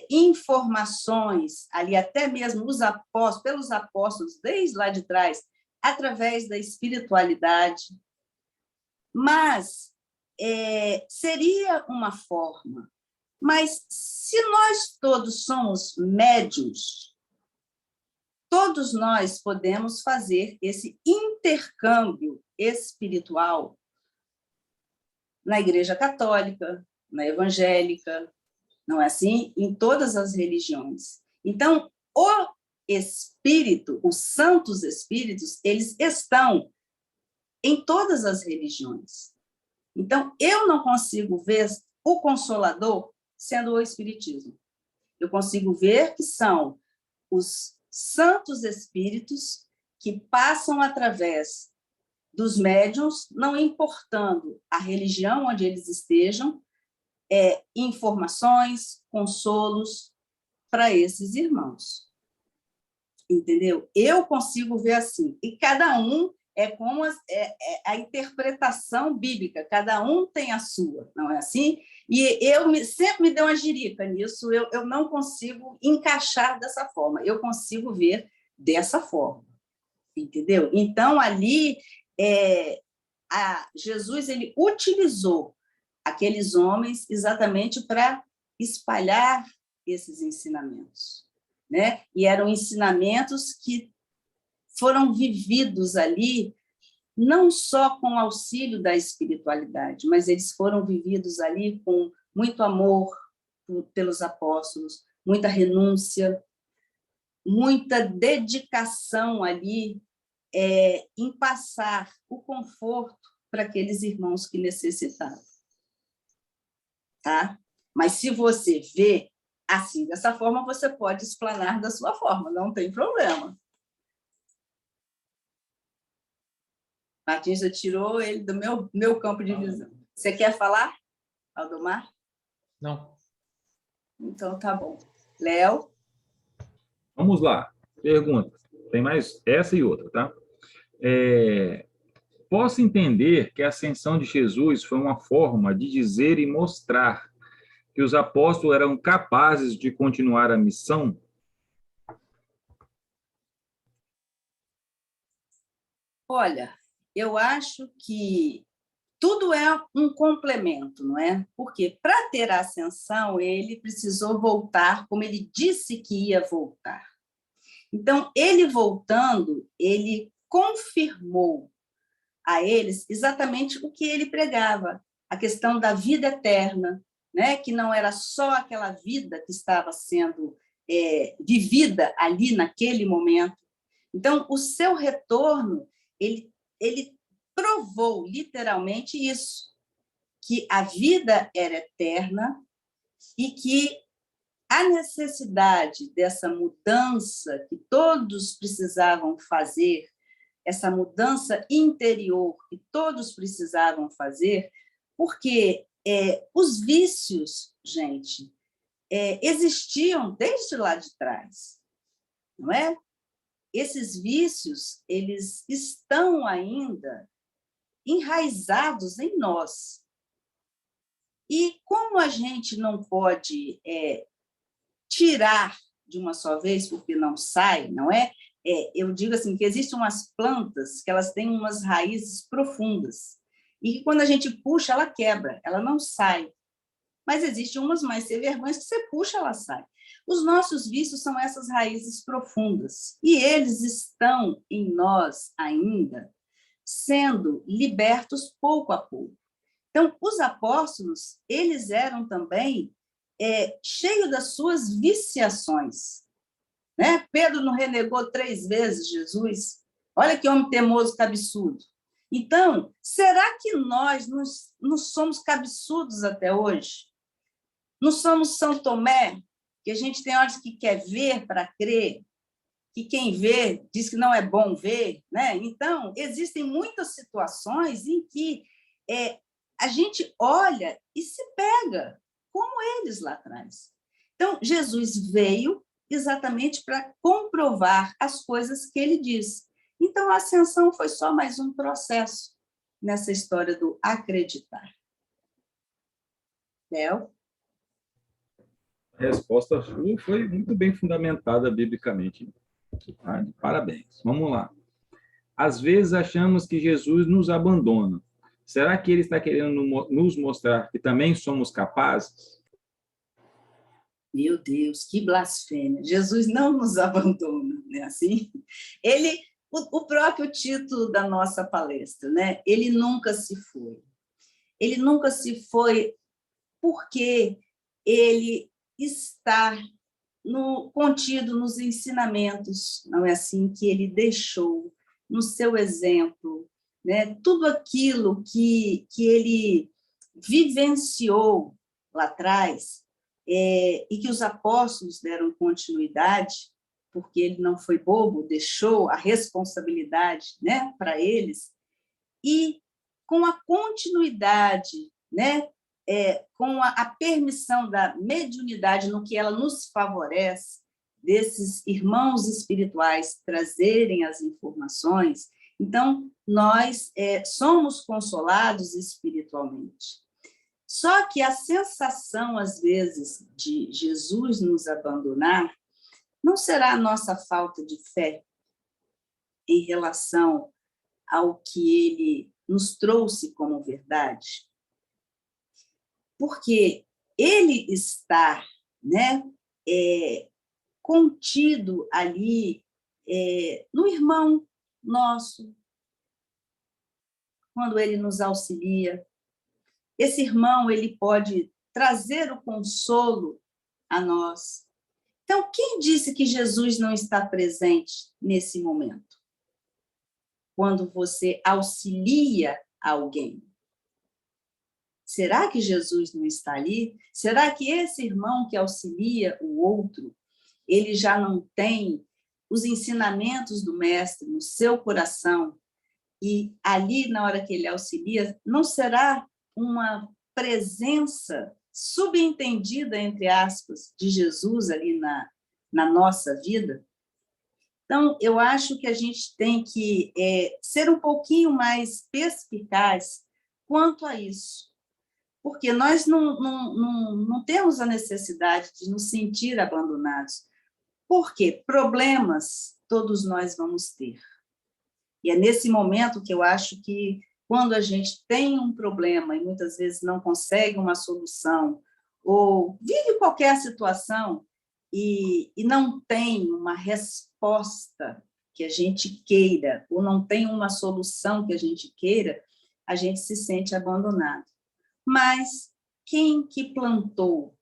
[SPEAKER 1] informações ali, até mesmo pelos apóstolos, desde lá de trás, através da espiritualidade, mas seria uma forma. Mas se nós todos somos médiuns, todos nós podemos fazer esse intercâmbio espiritual na Igreja Católica, na Evangélica, não é assim? Em todas as religiões. Então, o Espírito, os santos espíritos, eles estão em todas as religiões. Então, eu não consigo ver o Consolador sendo o Espiritismo. Eu consigo ver que são os santos espíritos que passam através dos médiuns, não importando a religião onde eles estejam, informações, consolos para esses irmãos. Entendeu? Eu consigo ver assim. E cada um como a interpretação bíblica, cada um tem a sua, não é assim? E sempre me deu uma jirica nisso, eu não consigo encaixar dessa forma, eu consigo ver dessa forma, entendeu? Então, ali, Jesus ele utilizou aqueles homens exatamente para espalhar esses ensinamentos, né? E eram ensinamentos que foram vividos ali, não só com auxílio da espiritualidade, mas eles foram vividos ali com muito amor pelos apóstolos, muita renúncia, muita dedicação ali em passar o conforto para aqueles irmãos que necessitavam. Tá? Mas se você vê assim, dessa forma, você pode explanar da sua forma, não tem problema. Martins já tirou ele do meu campo de visão. Você quer falar, Aldomar?
[SPEAKER 4] Não.
[SPEAKER 1] Então, tá bom. Léo?
[SPEAKER 2] Vamos lá. Pergunta. Tem mais essa e outra, tá? Posso entender que a ascensão de Jesus foi uma forma de dizer e mostrar que os apóstolos eram capazes de continuar a missão?
[SPEAKER 1] Olha, eu acho que tudo é um complemento, não é? Porque para ter a ascensão, ele precisou voltar, como ele disse que ia voltar. Então, ele voltando, ele confirmou a eles exatamente o que ele pregava, a questão da vida eterna, né? Que não era só aquela vida que estava sendo vivida ali naquele momento. Então, o seu retorno, ele provou literalmente isso, que a vida era eterna e que a necessidade dessa mudança que todos precisavam fazer, essa mudança interior que todos precisavam fazer, porque os vícios, gente, existiam desde lá de trás, não é? Esses vícios, eles estão ainda enraizados em nós. E como a gente não pode tirar de uma só vez, porque não sai, não é? Eu digo assim, que existem umas plantas que elas têm umas raízes profundas, e que quando a gente puxa, ela quebra, ela não sai. Mas existem umas mais sem vergonhas que você puxa, ela sai. Os nossos vícios são essas raízes profundas, e eles estão em nós ainda, sendo libertos pouco a pouco. Então, os apóstolos, eles eram também cheios das suas viciações, né? Pedro não renegou 3 vezes Jesus. Olha que homem teimoso, cabeçudo. Então, será que nós não somos cabeçudos até hoje? Não somos São Tomé, que a gente tem horas que quer ver para crer, que quem vê diz que não é bom ver, né? Então, existem muitas situações em que a gente olha e se pega, como eles lá atrás. Então, Jesus veio exatamente para comprovar as coisas que ele disse. Então, a ascensão foi só mais um processo nessa história do acreditar. Léo?
[SPEAKER 2] A resposta sua foi muito bem fundamentada biblicamente. Tá? Parabéns. Vamos lá. Às vezes achamos que Jesus nos abandona. Será que ele está querendo nos mostrar que também somos capazes?
[SPEAKER 1] Meu Deus, que blasfêmia. Jesus não nos abandona, não é assim? O próprio título da nossa palestra, né? Ele nunca se foi. Ele nunca se foi porque ele está contido nos ensinamentos, não é assim, que ele deixou, no seu exemplo, né? Tudo aquilo que ele vivenciou lá atrás, e que os apóstolos deram continuidade, porque ele não foi bobo, deixou a responsabilidade, né, para eles, e com a continuidade, né, com a permissão da mediunidade no que ela nos favorece, desses irmãos espirituais trazerem as informações, então nós somos consolados espiritualmente. Só que a sensação, às vezes, de Jesus nos abandonar não será a nossa falta de fé em relação ao que ele nos trouxe como verdade, porque ele está, né, contido ali no irmão nosso, quando ele nos auxilia. Esse irmão, ele pode trazer o consolo a nós. Então, quem disse que Jesus não está presente nesse momento? Quando você auxilia alguém. Será que Jesus não está ali? Será que esse irmão que auxilia o outro, ele já não tem os ensinamentos do Mestre no seu coração? E ali, na hora que ele auxilia, não será uma presença subentendida, entre aspas, de Jesus ali na nossa vida? Então, eu acho que a gente tem que ser um pouquinho mais perspicaz quanto a isso, porque nós não temos a necessidade de nos sentir abandonados, porque problemas todos nós vamos ter. E é nesse momento que eu acho que, quando a gente tem um problema e muitas vezes não consegue uma solução, ou vive qualquer situação e não tem uma resposta que a gente queira, ou não tem uma solução que a gente queira, a gente se sente abandonado. Mas quem que plantou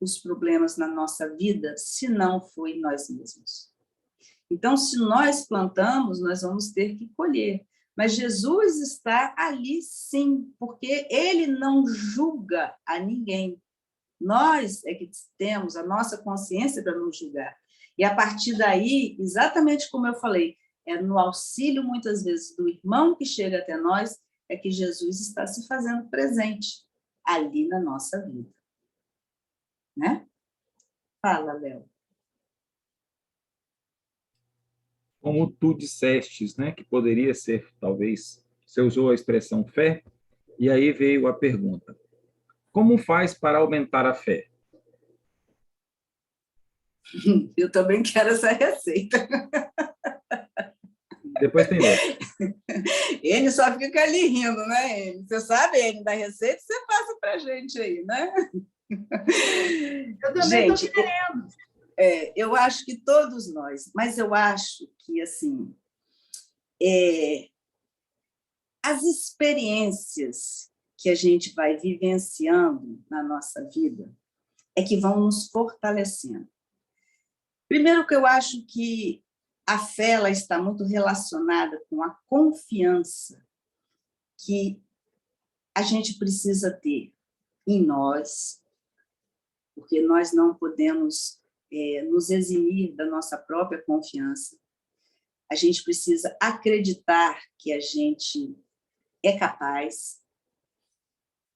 [SPEAKER 1] os problemas na nossa vida, se não foi nós mesmos? Então, se nós plantamos, nós vamos ter que colher. Mas Jesus está ali, sim, porque ele não julga a ninguém. Nós é que temos a nossa consciência para nos julgar. E, a partir daí, exatamente como eu falei, é no auxílio, muitas vezes, do irmão que chega até nós, é que Jesus está se fazendo presente ali na nossa vida. Né? Fala, Léo.
[SPEAKER 2] Como tu dissestes, né, que poderia ser, talvez, você usou a expressão fé, e aí veio a pergunta: como faz para aumentar a fé?
[SPEAKER 1] Eu também quero essa receita.
[SPEAKER 2] Depois tem outra.
[SPEAKER 1] Ele só fica ali rindo, né? Ele, você sabe, ele da receita, você passa para a gente aí, né?
[SPEAKER 5] Eu também estou querendo.
[SPEAKER 1] Eu acho que todos nós, mas eu acho que, assim, as experiências que a gente vai vivenciando na nossa vida é que vão nos fortalecendo. Primeiro, que eu acho que a fé ela está muito relacionada com a confiança que a gente precisa ter em nós, porque nós não podemos nos eximir da nossa própria confiança. A gente precisa acreditar que a gente é capaz.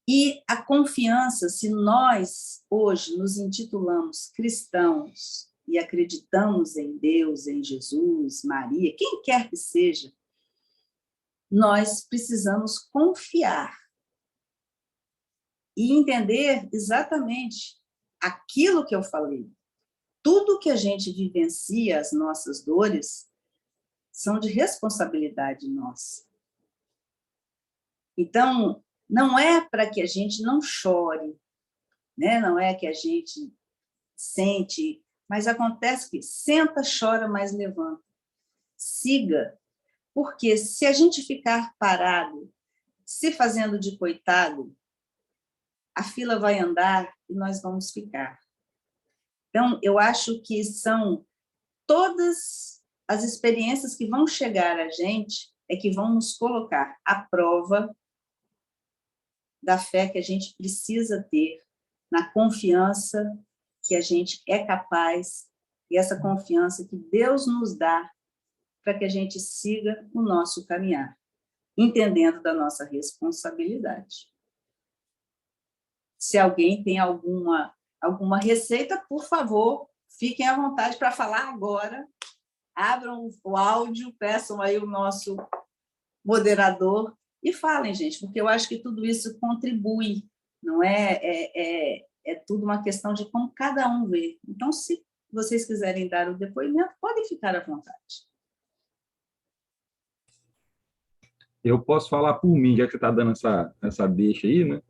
[SPEAKER 1] E a confiança, se nós hoje nos intitulamos cristãos e acreditamos em Deus, em Jesus, Maria, quem quer que seja, nós precisamos confiar e entender exatamente aquilo que eu falei. Tudo que a gente vivencia, as nossas dores, são de responsabilidade nossa. Então, não é para que a gente não chore, né? Não é que a gente sente, mas acontece que senta, chora, mas levanta. Siga, porque se a gente ficar parado, se fazendo de coitado, a fila vai andar e nós vamos ficar. Então, eu acho que são todas as experiências que vão chegar a gente é que vão nos colocar à prova da fé que a gente precisa ter, na confiança que a gente é capaz, e essa confiança que Deus nos dá para que a gente siga o nosso caminhar, entendendo da nossa responsabilidade. Se alguém tem alguma receita, por favor, fiquem à vontade para falar agora. Abram o áudio, peçam aí o nosso moderador e falem, gente, porque eu acho que tudo isso contribui não é tudo uma questão de como cada um vê. Então, se vocês quiserem dar o depoimento, podem ficar à vontade.
[SPEAKER 2] Eu posso falar por mim, já que você está dando essa deixa aí, né?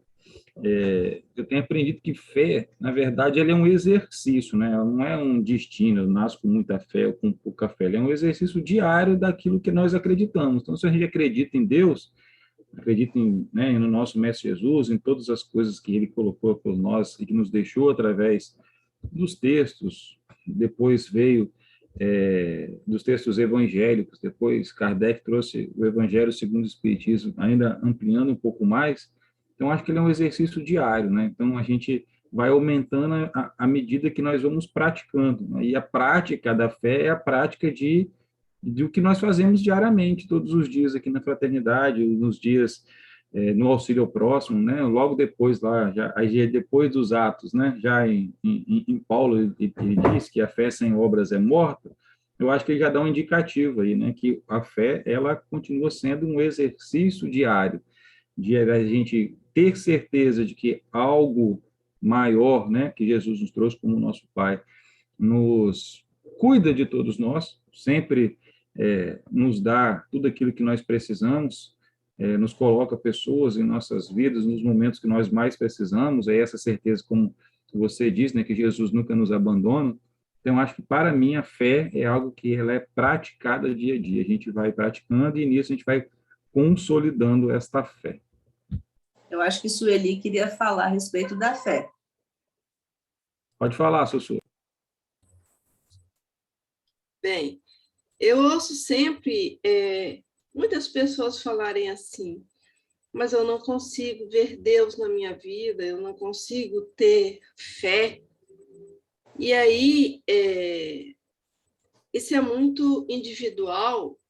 [SPEAKER 2] Eu tenho aprendido que fé, na verdade, ele é um exercício, né? Ela não é um destino, eu nasço com muita fé ou com pouca fé, ele é um exercício diário daquilo que nós acreditamos. Então, se a gente acredita em Deus, acredita né, no nosso Mestre Jesus, em todas as coisas que ele colocou por nós e que nos deixou através dos textos, depois veio dos textos evangélicos, depois Kardec trouxe o Evangelho segundo o Espiritismo, ainda ampliando um pouco mais. Então, acho que ele é um exercício diário, né? Então, a gente vai aumentando à medida que nós vamos praticando, né? E a prática da fé é a prática do que nós fazemos diariamente, todos os dias aqui na fraternidade, nos dias no auxílio ao próximo, né? Logo depois lá, aí depois dos atos, né? Já em Paulo ele diz que a fé sem obras é morta. Eu acho que ele já dá um indicativo aí, né? Que a fé ela continua sendo um exercício diário, de a gente ter certeza de que algo maior, né? Que Jesus nos trouxe como nosso Pai, nos cuida de todos nós, sempre nos dá tudo aquilo que nós precisamos, nos coloca pessoas em nossas vidas nos momentos que nós mais precisamos, é essa certeza, como você diz, né, que Jesus nunca nos abandona. Então, acho que, para mim, a fé é algo que ela é praticada dia a dia. A gente vai praticando e, nisso, a gente vai consolidando esta fé.
[SPEAKER 1] Eu acho que Sueli queria falar a respeito da fé.
[SPEAKER 2] Pode falar, Sussu.
[SPEAKER 6] Bem, eu ouço sempre muitas pessoas falarem assim, mas eu não consigo ver Deus na minha vida, eu não consigo ter fé. E aí, isso é muito individual,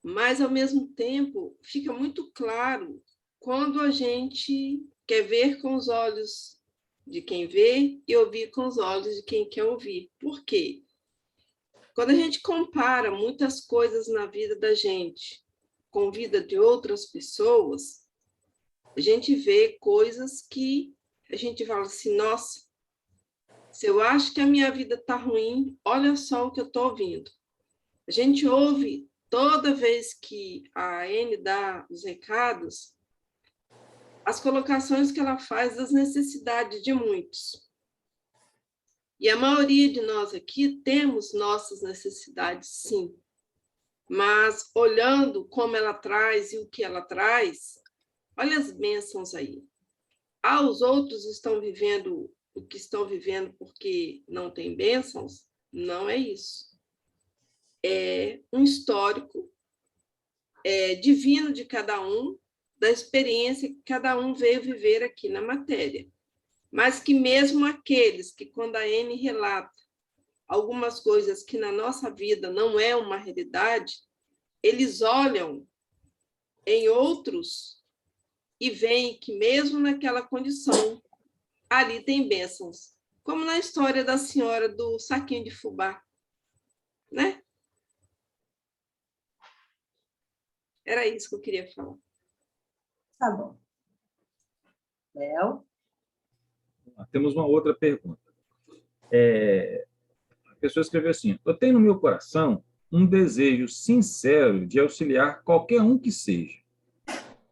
[SPEAKER 6] mas, ao mesmo tempo, fica muito claro quando a gente quer ver com os olhos de quem vê e ouvir com os olhos de quem quer ouvir. Por quê? Quando a gente compara muitas coisas na vida da gente com a vida de outras pessoas, a gente vê coisas que a gente fala assim, nossa, se eu acho que a minha vida está ruim, olha só o que eu estou ouvindo. A gente ouve toda vez que a Anne dá os recados, as colocações que ela faz das necessidades de muitos. E a maioria de nós aqui temos nossas necessidades, sim. Mas, olhando como ela traz e o que ela traz, olha as bênçãos aí. Os outros estão vivendo o que estão vivendo porque não tem bênçãos? Não é isso. É um histórico divino de cada um, da experiência que cada um veio viver aqui na matéria. Mas que mesmo aqueles que, quando a Anne relata algumas coisas que na nossa vida não é uma realidade, eles olham em outros e veem que mesmo naquela condição, ali tem bênçãos. Como na história da senhora do saquinho de fubá, né? Era isso que eu queria falar.
[SPEAKER 1] Tá bom. Léo?
[SPEAKER 2] Temos uma outra pergunta. A pessoa escreveu assim: eu tenho no meu coração um desejo sincero de auxiliar qualquer um que seja,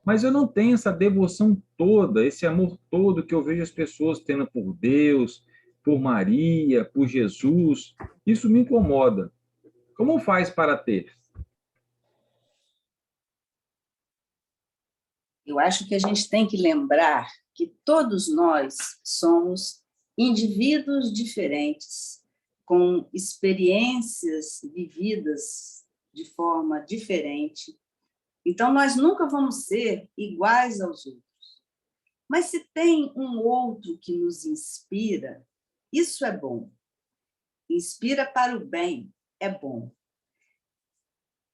[SPEAKER 2] mas eu não tenho essa devoção toda, esse amor todo que eu vejo as pessoas tendo por Deus, por Maria, por Jesus. Isso me incomoda. Como faz para ter?
[SPEAKER 1] Eu acho que a gente tem que lembrar que todos nós somos indivíduos diferentes, com experiências vividas de forma diferente. Então, nós nunca vamos ser iguais aos outros. Mas se tem um outro que nos inspira, isso é bom. Inspira para o bem, é bom.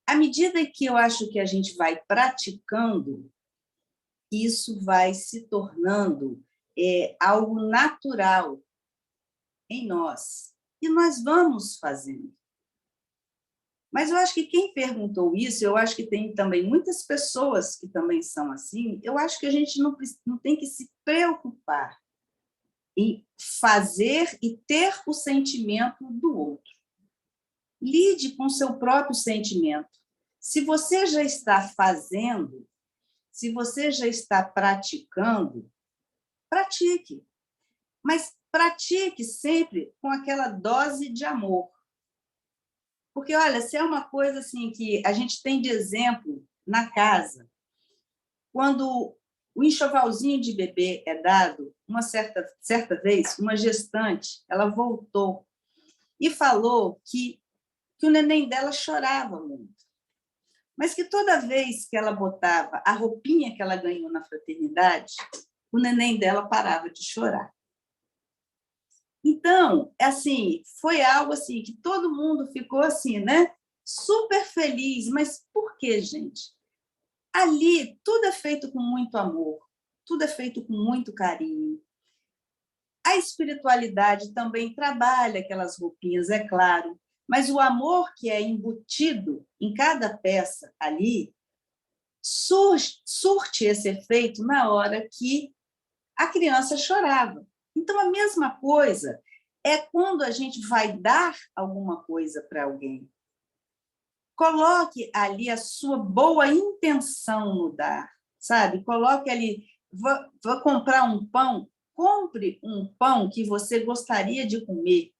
[SPEAKER 1] À medida que eu acho que a gente vai praticando, isso vai se tornando algo natural em nós. E nós vamos fazendo. Mas eu acho que quem perguntou isso, eu acho que tem também muitas pessoas que também são assim, eu acho que a gente não tem que se preocupar em fazer e ter o sentimento do outro. Lide com o seu próprio sentimento. Se você já está fazendo, se você já está praticando, pratique. Mas pratique sempre com aquela dose de amor. Porque, olha, se é uma coisa assim que a gente tem de exemplo na casa, quando o enxovalzinho de bebê é dado, uma certa vez, uma gestante, ela voltou e falou que o neném dela chorava muito, mas que toda vez que ela botava a roupinha que ela ganhou na fraternidade, o neném dela parava de chorar. Então, assim, foi algo assim que todo mundo ficou assim, né? Super feliz, mas por quê, gente? Ali tudo é feito com muito amor, tudo é feito com muito carinho. A espiritualidade também trabalha aquelas roupinhas, é claro, mas o amor que é embutido em cada peça ali surte esse efeito na hora que a criança chorava. Então, a mesma coisa é quando a gente vai dar alguma coisa para alguém. Coloque ali a sua boa intenção no dar, sabe? Coloque ali, vou comprar um pão, compre um pão que você gostaria de comer.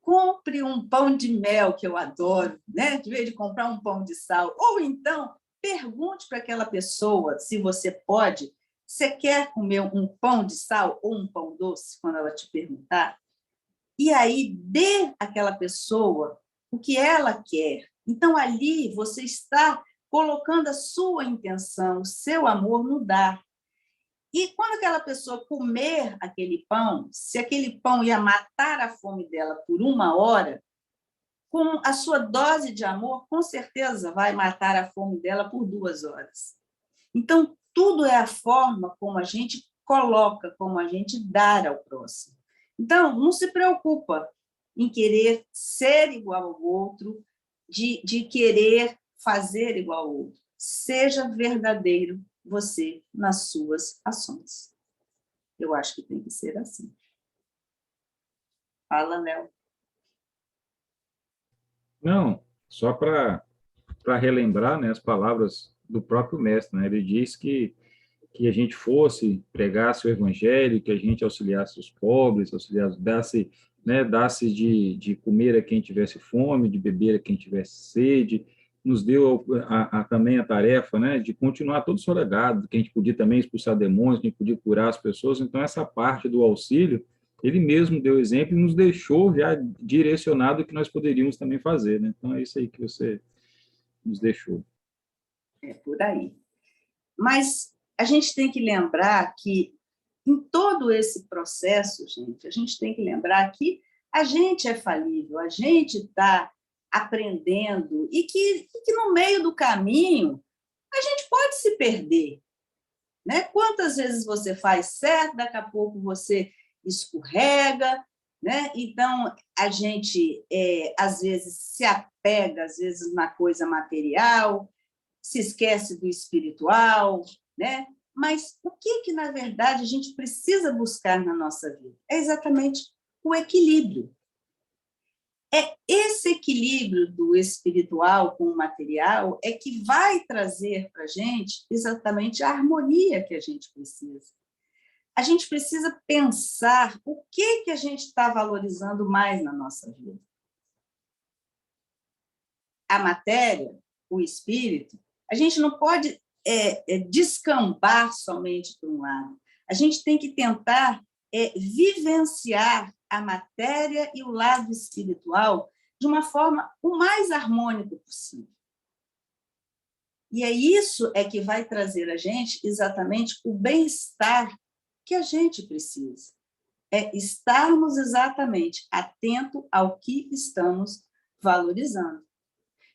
[SPEAKER 1] Compre um pão de mel, que eu adoro, né? De vez de comprar um pão de sal. Ou então, pergunte para aquela pessoa se você pode. Você quer comer um pão de sal ou um pão doce, quando ela te perguntar? E aí, dê àquela pessoa o que ela quer. Então, ali, você está colocando a sua intenção, o seu amor no dar. E quando aquela pessoa comer aquele pão, se aquele pão ia matar a fome dela por 1 hora, com a sua dose de amor, com certeza vai matar a fome dela por 2 horas. Então, tudo é a forma como a gente coloca, como a gente dá ao próximo. Então, não se preocupa em querer ser igual ao outro, de querer fazer igual ao outro. Seja verdadeiro você nas suas ações. Eu acho que tem que ser assim. Fala, Léo.
[SPEAKER 2] Não, só para relembrar, né, as palavras do próprio mestre, né? Ele diz que a gente fosse, pregasse o evangelho, que a gente auxiliasse os pobres, desse de comer a quem tivesse fome, de beber a quem tivesse sede, nos deu também a tarefa, né, de continuar todo o seu legado, que a gente podia também expulsar demônios, que a gente podia curar as pessoas. Então, essa parte do auxílio, ele mesmo deu exemplo e nos deixou já direcionado o que nós poderíamos também fazer, né? Então, é isso aí que você nos deixou.
[SPEAKER 1] É por aí. Mas a gente tem que lembrar que, em todo esse processo, gente, a gente tem que lembrar que a gente é falível, a gente está aprendendo e que no meio do caminho a gente pode se perder, né? Quantas vezes você faz certo, daqui a pouco você escorrega, né? Então, a gente, às vezes, se apega, às vezes, na coisa material, se esquece do espiritual, né? Mas o que, na verdade, a gente precisa buscar na nossa vida? É exatamente o equilíbrio. É esse equilíbrio do espiritual com o material é que vai trazer para a gente exatamente a harmonia que a gente precisa. A gente precisa pensar o que a gente está valorizando mais na nossa vida. A matéria, o espírito, a gente não pode descambar somente para um lado. A gente tem que tentar vivenciar a matéria e o lado espiritual de uma forma o mais harmônica possível. E é isso que vai trazer a gente exatamente o bem-estar que a gente precisa. É estarmos exatamente atentos ao que estamos valorizando.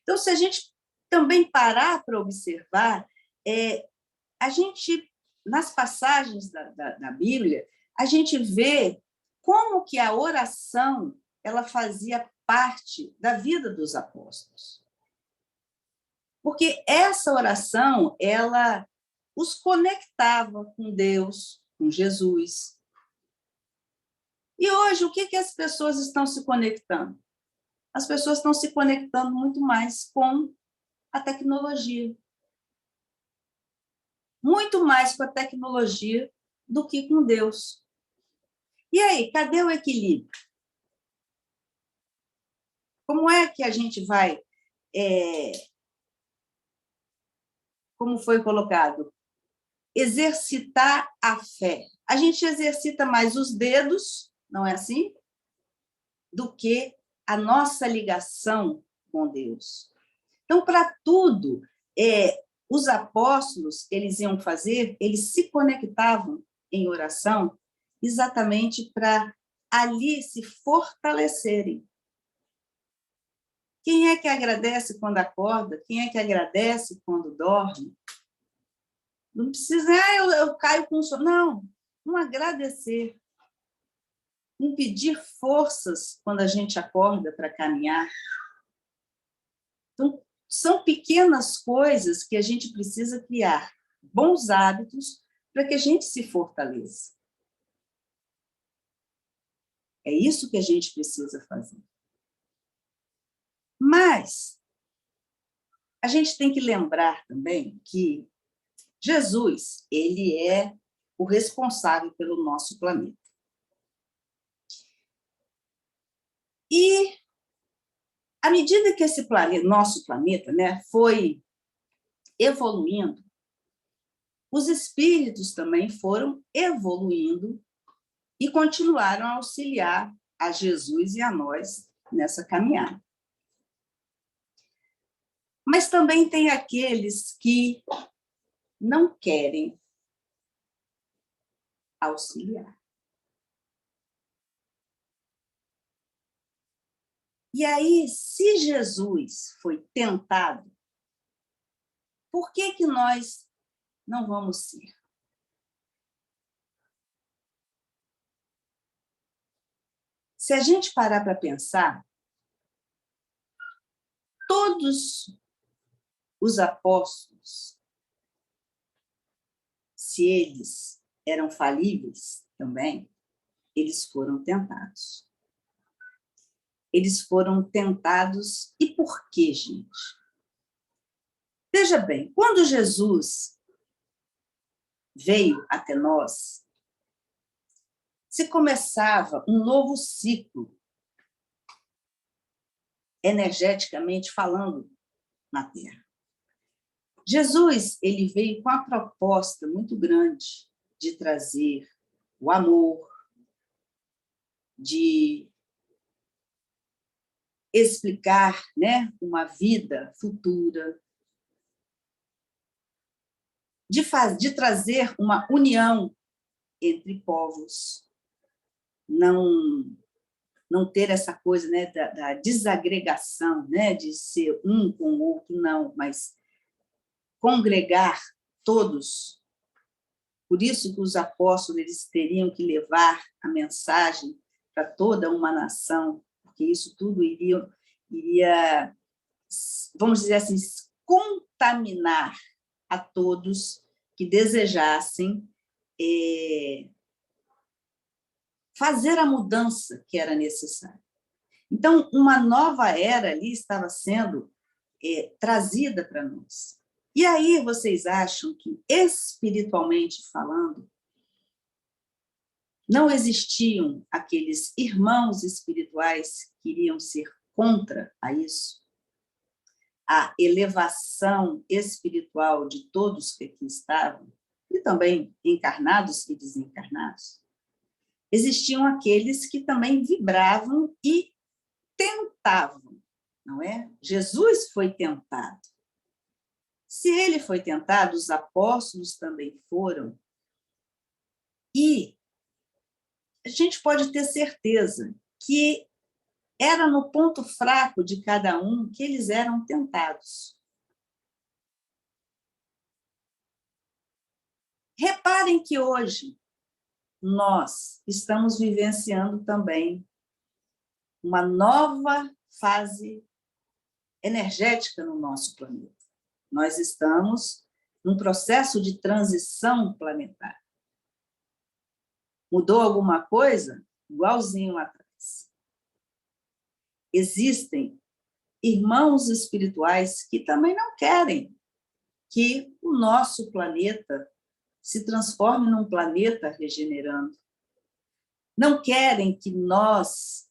[SPEAKER 1] Então, se a gente também parar para observar, a gente, nas passagens da Bíblia, a gente vê como que a oração ela fazia parte da vida dos apóstolos. Porque essa oração, ela os conectava com Deus, com Jesus. E hoje, o que as pessoas estão se conectando? As pessoas estão se conectando muito mais com a tecnologia. Muito mais com a tecnologia do que com Deus. E aí, cadê o equilíbrio? Como é que a gente vai, como foi colocado, exercitar a fé? A gente exercita mais os dedos, não é assim? Do que a nossa ligação com Deus. Então, para tudo, os apóstolos, eles iam fazer, eles se conectavam em oração exatamente para ali se fortalecerem. Quem é que agradece quando acorda? Quem é que agradece quando dorme? Não precisa, eu caio com sono. Não, não agradecer. Não pedir forças quando a gente acorda para caminhar. Então, são pequenas coisas que a gente precisa criar, bons hábitos, para que a gente se fortaleça. É isso que a gente precisa fazer. Mas a gente tem que lembrar também que Jesus, ele é o responsável pelo nosso planeta. E, à medida que esse planeta, nosso planeta, né, foi evoluindo, os espíritos também foram evoluindo e continuaram a auxiliar a Jesus e a nós nessa caminhada. Mas também tem aqueles que não querem auxiliar. E aí, se Jesus foi tentado, por que nós não vamos ser? Se a gente parar para pensar, todos os apóstolos, se eles eram falíveis também, eles foram tentados. Eles foram tentados, e por quê, gente? Veja bem, quando Jesus veio até nós, se começava um novo ciclo, energeticamente falando, na Terra. Jesus, ele veio com a proposta muito grande de trazer o amor, de explicar, né, uma vida futura, de trazer uma união entre povos, não ter essa coisa, né, da desagregação, né, de ser um com o outro, não, mas congregar todos. Por isso que os apóstolos eles teriam que levar a mensagem para toda uma nação, porque isso tudo iria, vamos dizer assim, contaminar a todos que desejassem fazer a mudança que era necessária. Então, uma nova era ali estava sendo trazida para nós. E aí vocês acham que, espiritualmente falando, não existiam aqueles irmãos espirituais que iriam ser contra a isso? A elevação espiritual de todos que aqui estavam, e também encarnados e desencarnados? Existiam aqueles que também vibravam e tentavam, não é? Jesus foi tentado. Se ele foi tentado, os apóstolos também foram. E a gente pode ter certeza que era no ponto fraco de cada um que eles eram tentados. Reparem que hoje nós estamos vivenciando também uma nova fase energética no nosso planeta. Nós estamos num processo de transição planetária. Mudou alguma coisa? Igualzinho lá atrás. Existem irmãos espirituais que também não querem que o nosso planeta se transforme num planeta regenerando. Não querem que nós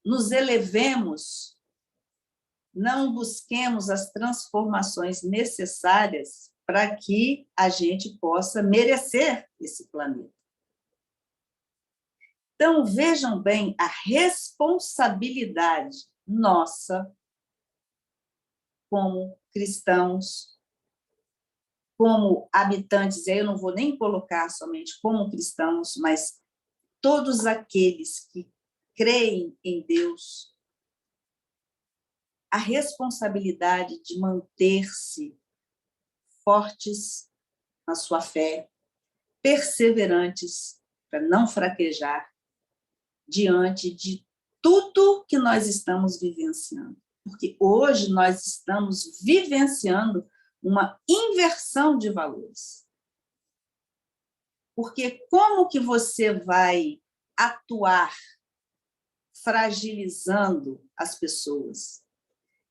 [SPEAKER 1] nos elevemos, não busquemos as transformações necessárias para que a gente possa merecer esse planeta. Então, vejam bem a responsabilidade nossa como cristãos, como habitantes, eu não vou nem colocar somente como cristãos, mas todos aqueles que creem em Deus, a responsabilidade de manter-se fortes na sua fé, perseverantes, para não fraquejar diante de tudo que nós estamos vivenciando. Porque hoje nós estamos vivenciando uma inversão de valores. Porque como que você vai atuar fragilizando as pessoas?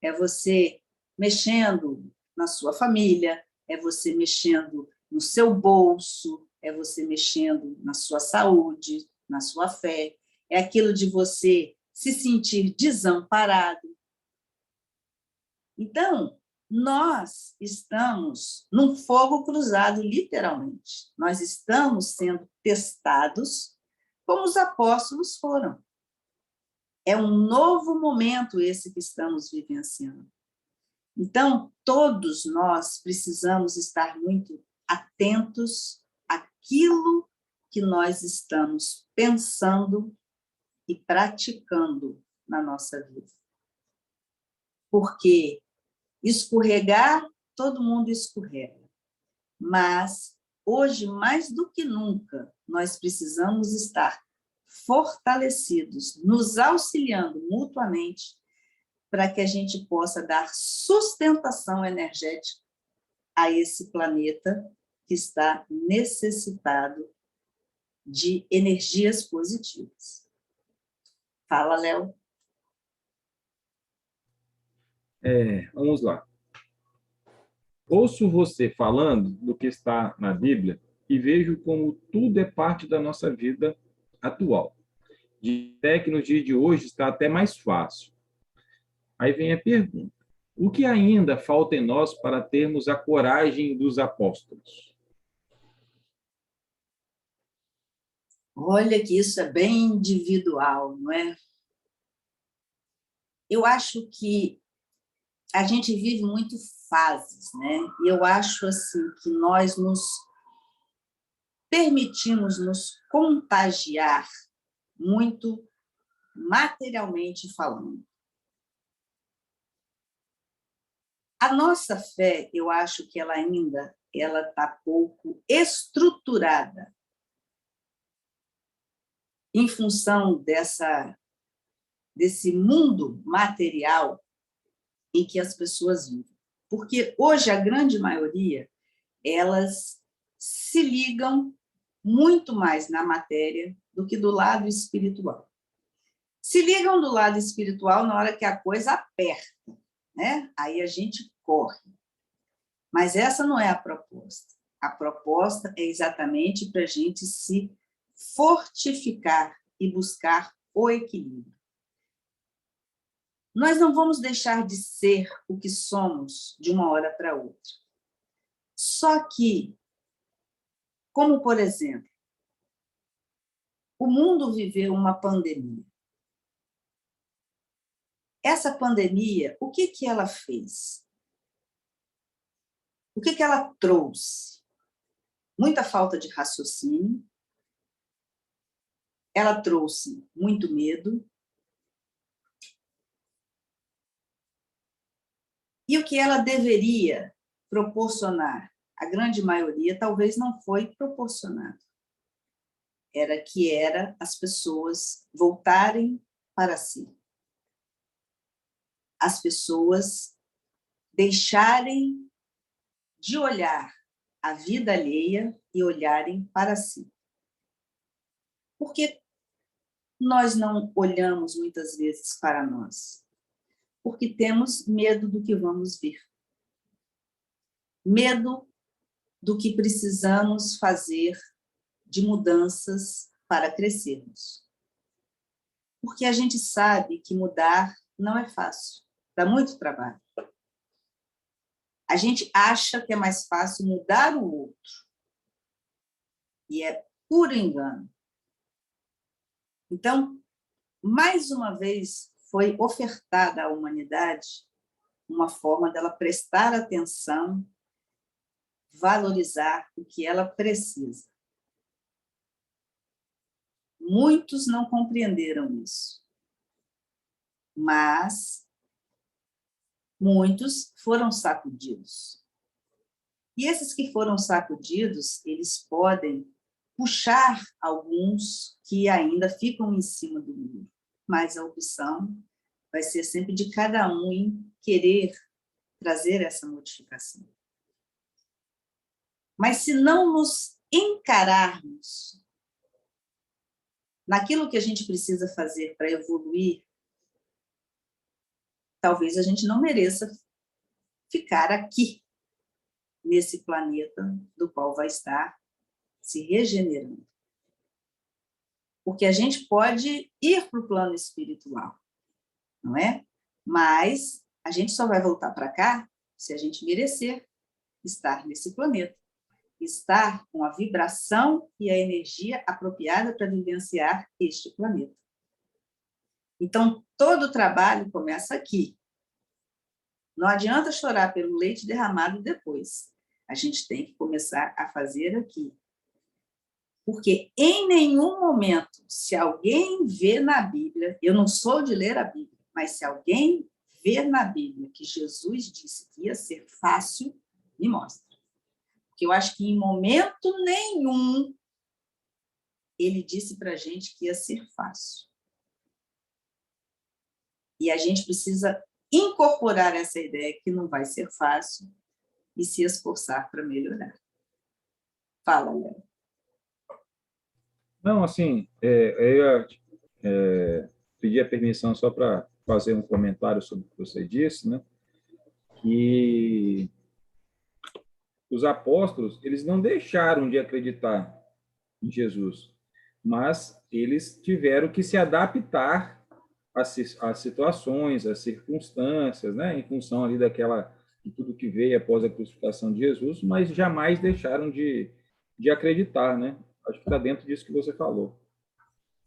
[SPEAKER 1] É você mexendo na sua família, é você mexendo no seu bolso, é você mexendo na sua saúde, na sua fé, é aquilo de você se sentir desamparado. Então, nós estamos num fogo cruzado, literalmente. Nós estamos sendo testados como os apóstolos foram. É um novo momento esse que estamos vivenciando. Então, todos nós precisamos estar muito atentos àquilo que nós estamos pensando e praticando na nossa vida. Porque escorregar, todo mundo escorrega. Mas, hoje, mais do que nunca, nós precisamos estar fortalecidos, nos auxiliando mutuamente, para que a gente possa dar sustentação energética a esse planeta que está necessitado de energias positivas. Fala, Léo.
[SPEAKER 2] Vamos lá. Ouço você falando do que está na Bíblia e vejo como tudo é parte da nossa vida atual. Até que no dia de hoje está até mais fácil. Aí vem a pergunta: o que ainda falta em nós para termos a coragem dos apóstolos?
[SPEAKER 1] Olha que isso é bem individual, não é? Eu acho que a gente vive muito fases, né? E eu acho assim que nós nos permitimos nos contagiar muito materialmente falando. A nossa fé, eu acho que ela ainda está pouco estruturada em função desse mundo material em que as pessoas vivem. Porque hoje a grande maioria, elas se ligam muito mais na matéria do que do lado espiritual. Se ligam do lado espiritual na hora que a coisa aperta, né? Aí a gente corre. Mas essa não é a proposta. A proposta é exatamente para a gente se fortificar e buscar o equilíbrio. Nós não vamos deixar de ser o que somos de uma hora para outra. Só que, como por exemplo, o mundo viveu uma pandemia. Essa pandemia, o que ela fez? O que ela trouxe? Muita falta de raciocínio, ela trouxe muito medo, e o que ela deveria proporcionar, a grande maioria talvez não foi proporcionado. Era as pessoas voltarem para si. As pessoas deixarem de olhar a vida alheia e olharem para si. Porque nós não olhamos muitas vezes para nós? Porque temos medo do que vamos ver. Medo do que precisamos fazer de mudanças para crescermos. Porque a gente sabe que mudar não é fácil, dá muito trabalho. A gente acha que é mais fácil mudar o outro. E é puro engano. Então, mais uma vez, foi ofertada à humanidade uma forma dela prestar atenção, valorizar o que ela precisa. Muitos não compreenderam isso, mas muitos foram sacudidos. E esses que foram sacudidos, eles podem puxar alguns que ainda ficam em cima do muro, mas a opção vai ser sempre de cada um em querer trazer essa modificação. Mas se não nos encararmos naquilo que a gente precisa fazer para evoluir, talvez a gente não mereça ficar aqui, nesse planeta do qual vai estar se regenerando. Porque a gente pode ir para o plano espiritual, não é? Mas a gente só vai voltar para cá se a gente merecer estar nesse planeta. Estar com a vibração e a energia apropriada para vivenciar este planeta. Então, todo o trabalho começa aqui. Não adianta chorar pelo leite derramado depois. A gente tem que começar a fazer aqui. Porque em nenhum momento, se alguém vê na Bíblia, eu não sou de ler a Bíblia, mas se alguém vê na Bíblia que Jesus disse que ia ser fácil, me mostra. Porque eu acho que em momento nenhum ele disse para a gente que ia ser fácil. E a gente precisa incorporar essa ideia que não vai ser fácil e se esforçar para melhorar. Fala, Léo.
[SPEAKER 2] Não, assim, eu ia pedir a permissão só para fazer um comentário sobre o que você disse, né? Que os apóstolos, eles não deixaram de acreditar em Jesus, mas eles tiveram que se adaptar às situações, às circunstâncias, né? Em função ali de tudo que veio após a crucificação de Jesus, mas jamais deixaram de acreditar, né? Acho que está dentro disso que você falou.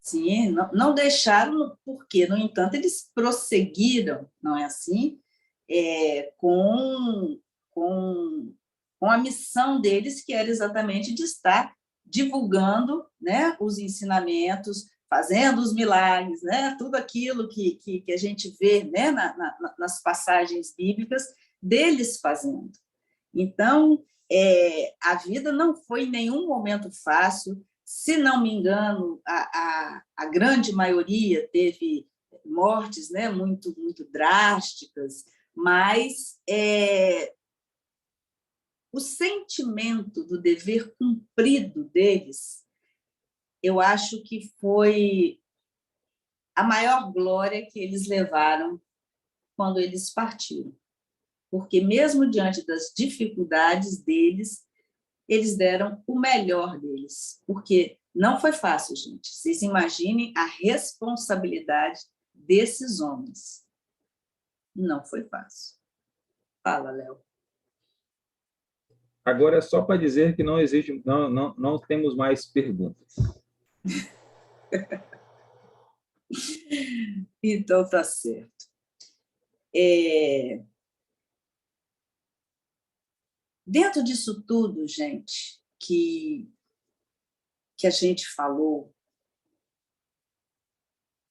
[SPEAKER 1] Sim, não deixaram, porque, no entanto, eles prosseguiram, não é assim? Com a missão deles, que era exatamente de estar divulgando, né, os ensinamentos, fazendo os milagres, né, tudo aquilo que a gente vê, né, nas passagens bíblicas, deles fazendo. Então, a vida não foi em nenhum momento fácil. Se não me engano, a grande maioria teve mortes, né, muito, muito drásticas, mas o sentimento do dever cumprido deles, eu acho que foi a maior glória que eles levaram quando eles partiram. Porque mesmo diante das dificuldades deles, eles deram o melhor deles. Porque não foi fácil, gente. Vocês imaginem a responsabilidade desses homens. Não foi fácil. Fala, Léo.
[SPEAKER 2] Agora é só para dizer que não existe, não temos mais perguntas.
[SPEAKER 1] Então, tá certo. Dentro disso tudo, gente, que a gente falou,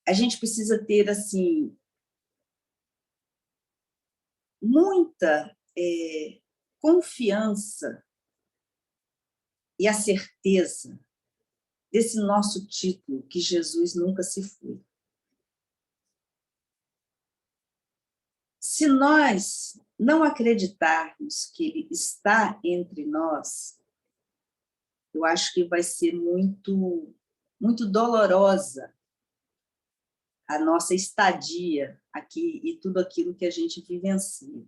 [SPEAKER 1] a gente precisa ter, assim, muita confiança e a certeza desse nosso título, que Jesus nunca se foi. Se nós não acreditarmos que Ele está entre nós, eu acho que vai ser muito, muito dolorosa a nossa estadia aqui e tudo aquilo que a gente vivencia.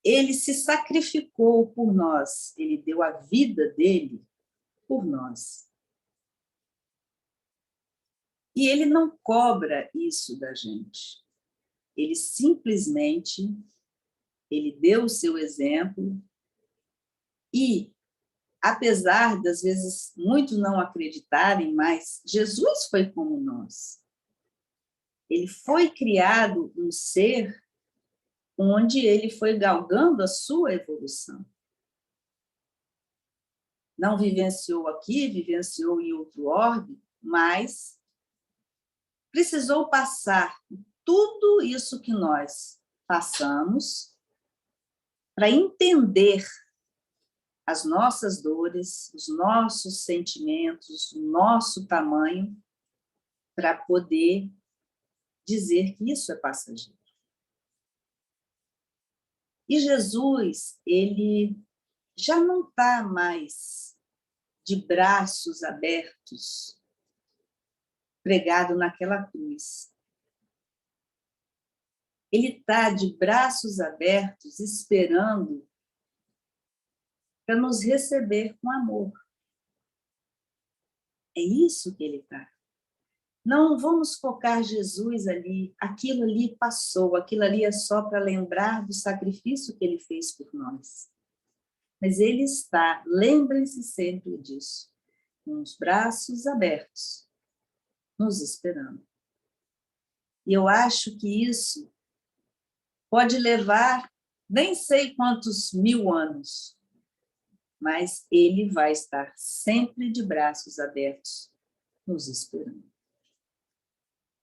[SPEAKER 1] Ele se sacrificou por nós, ele deu a vida dele por nós. E ele não cobra isso da gente. Ele simplesmente, ele deu o seu exemplo e, apesar das vezes muitos não acreditarem, mas Jesus foi como nós. Ele foi criado um ser onde ele foi galgando a sua evolução. Não vivenciou aqui, vivenciou em outro orbe, mas precisou passar tudo isso que nós passamos para entender as nossas dores, os nossos sentimentos, o nosso tamanho, para poder dizer que isso é passageiro. E Jesus, ele já não está mais de braços abertos, pregado naquela cruz. Ele está de braços abertos, esperando para nos receber com amor. É isso que ele está. Não vamos focar Jesus ali, aquilo ali passou, aquilo ali é só para lembrar do sacrifício que ele fez por nós. Mas ele está, lembrem-se sempre disso, com os braços abertos, nos esperando. E eu acho que isso pode levar nem sei quantos 1000 anos, mas ele vai estar sempre de braços abertos, nos esperando.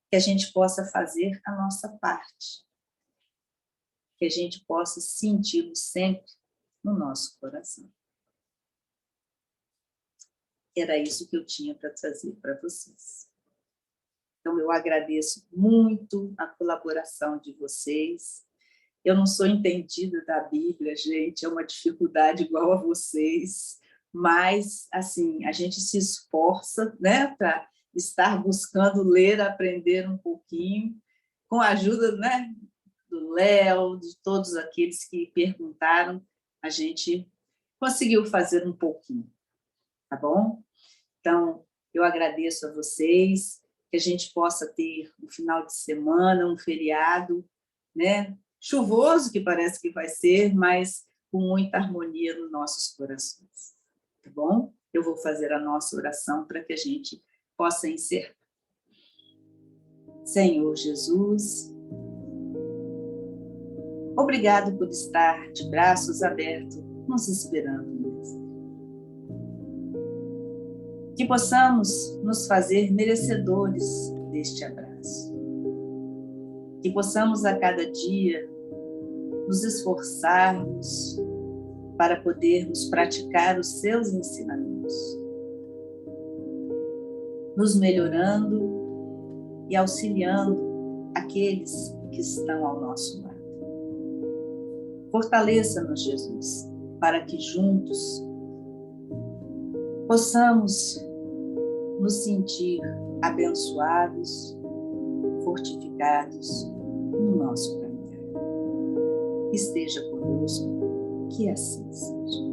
[SPEAKER 1] Que a gente possa fazer a nossa parte, que a gente possa senti-lo sempre no nosso coração. Era isso que eu tinha para trazer para vocês. Então, eu agradeço muito a colaboração de vocês. Eu não sou entendida da Bíblia, gente, é uma dificuldade igual a vocês, mas, assim, a gente se esforça, né, para estar buscando ler, aprender um pouquinho, com a ajuda, né, do Léo, de todos aqueles que perguntaram, a gente conseguiu fazer um pouquinho, tá bom? Então, eu agradeço a vocês, que a gente possa ter um final de semana, um feriado, né, chuvoso, que parece que vai ser, mas com muita harmonia nos nossos corações, tá bom? Eu vou fazer a nossa oração para que a gente possa encerrar. Senhor Jesus, obrigado por estar de braços abertos, nos esperando. Que possamos nos fazer merecedores deste abraço. Que possamos a cada dia nos esforçarmos para podermos praticar os seus ensinamentos, nos melhorando e auxiliando aqueles que estão ao nosso lado. Fortaleça-nos, Jesus, para que juntos possamos nos sentir abençoados, fortificados no nosso caminhar. Esteja conosco, que assim seja.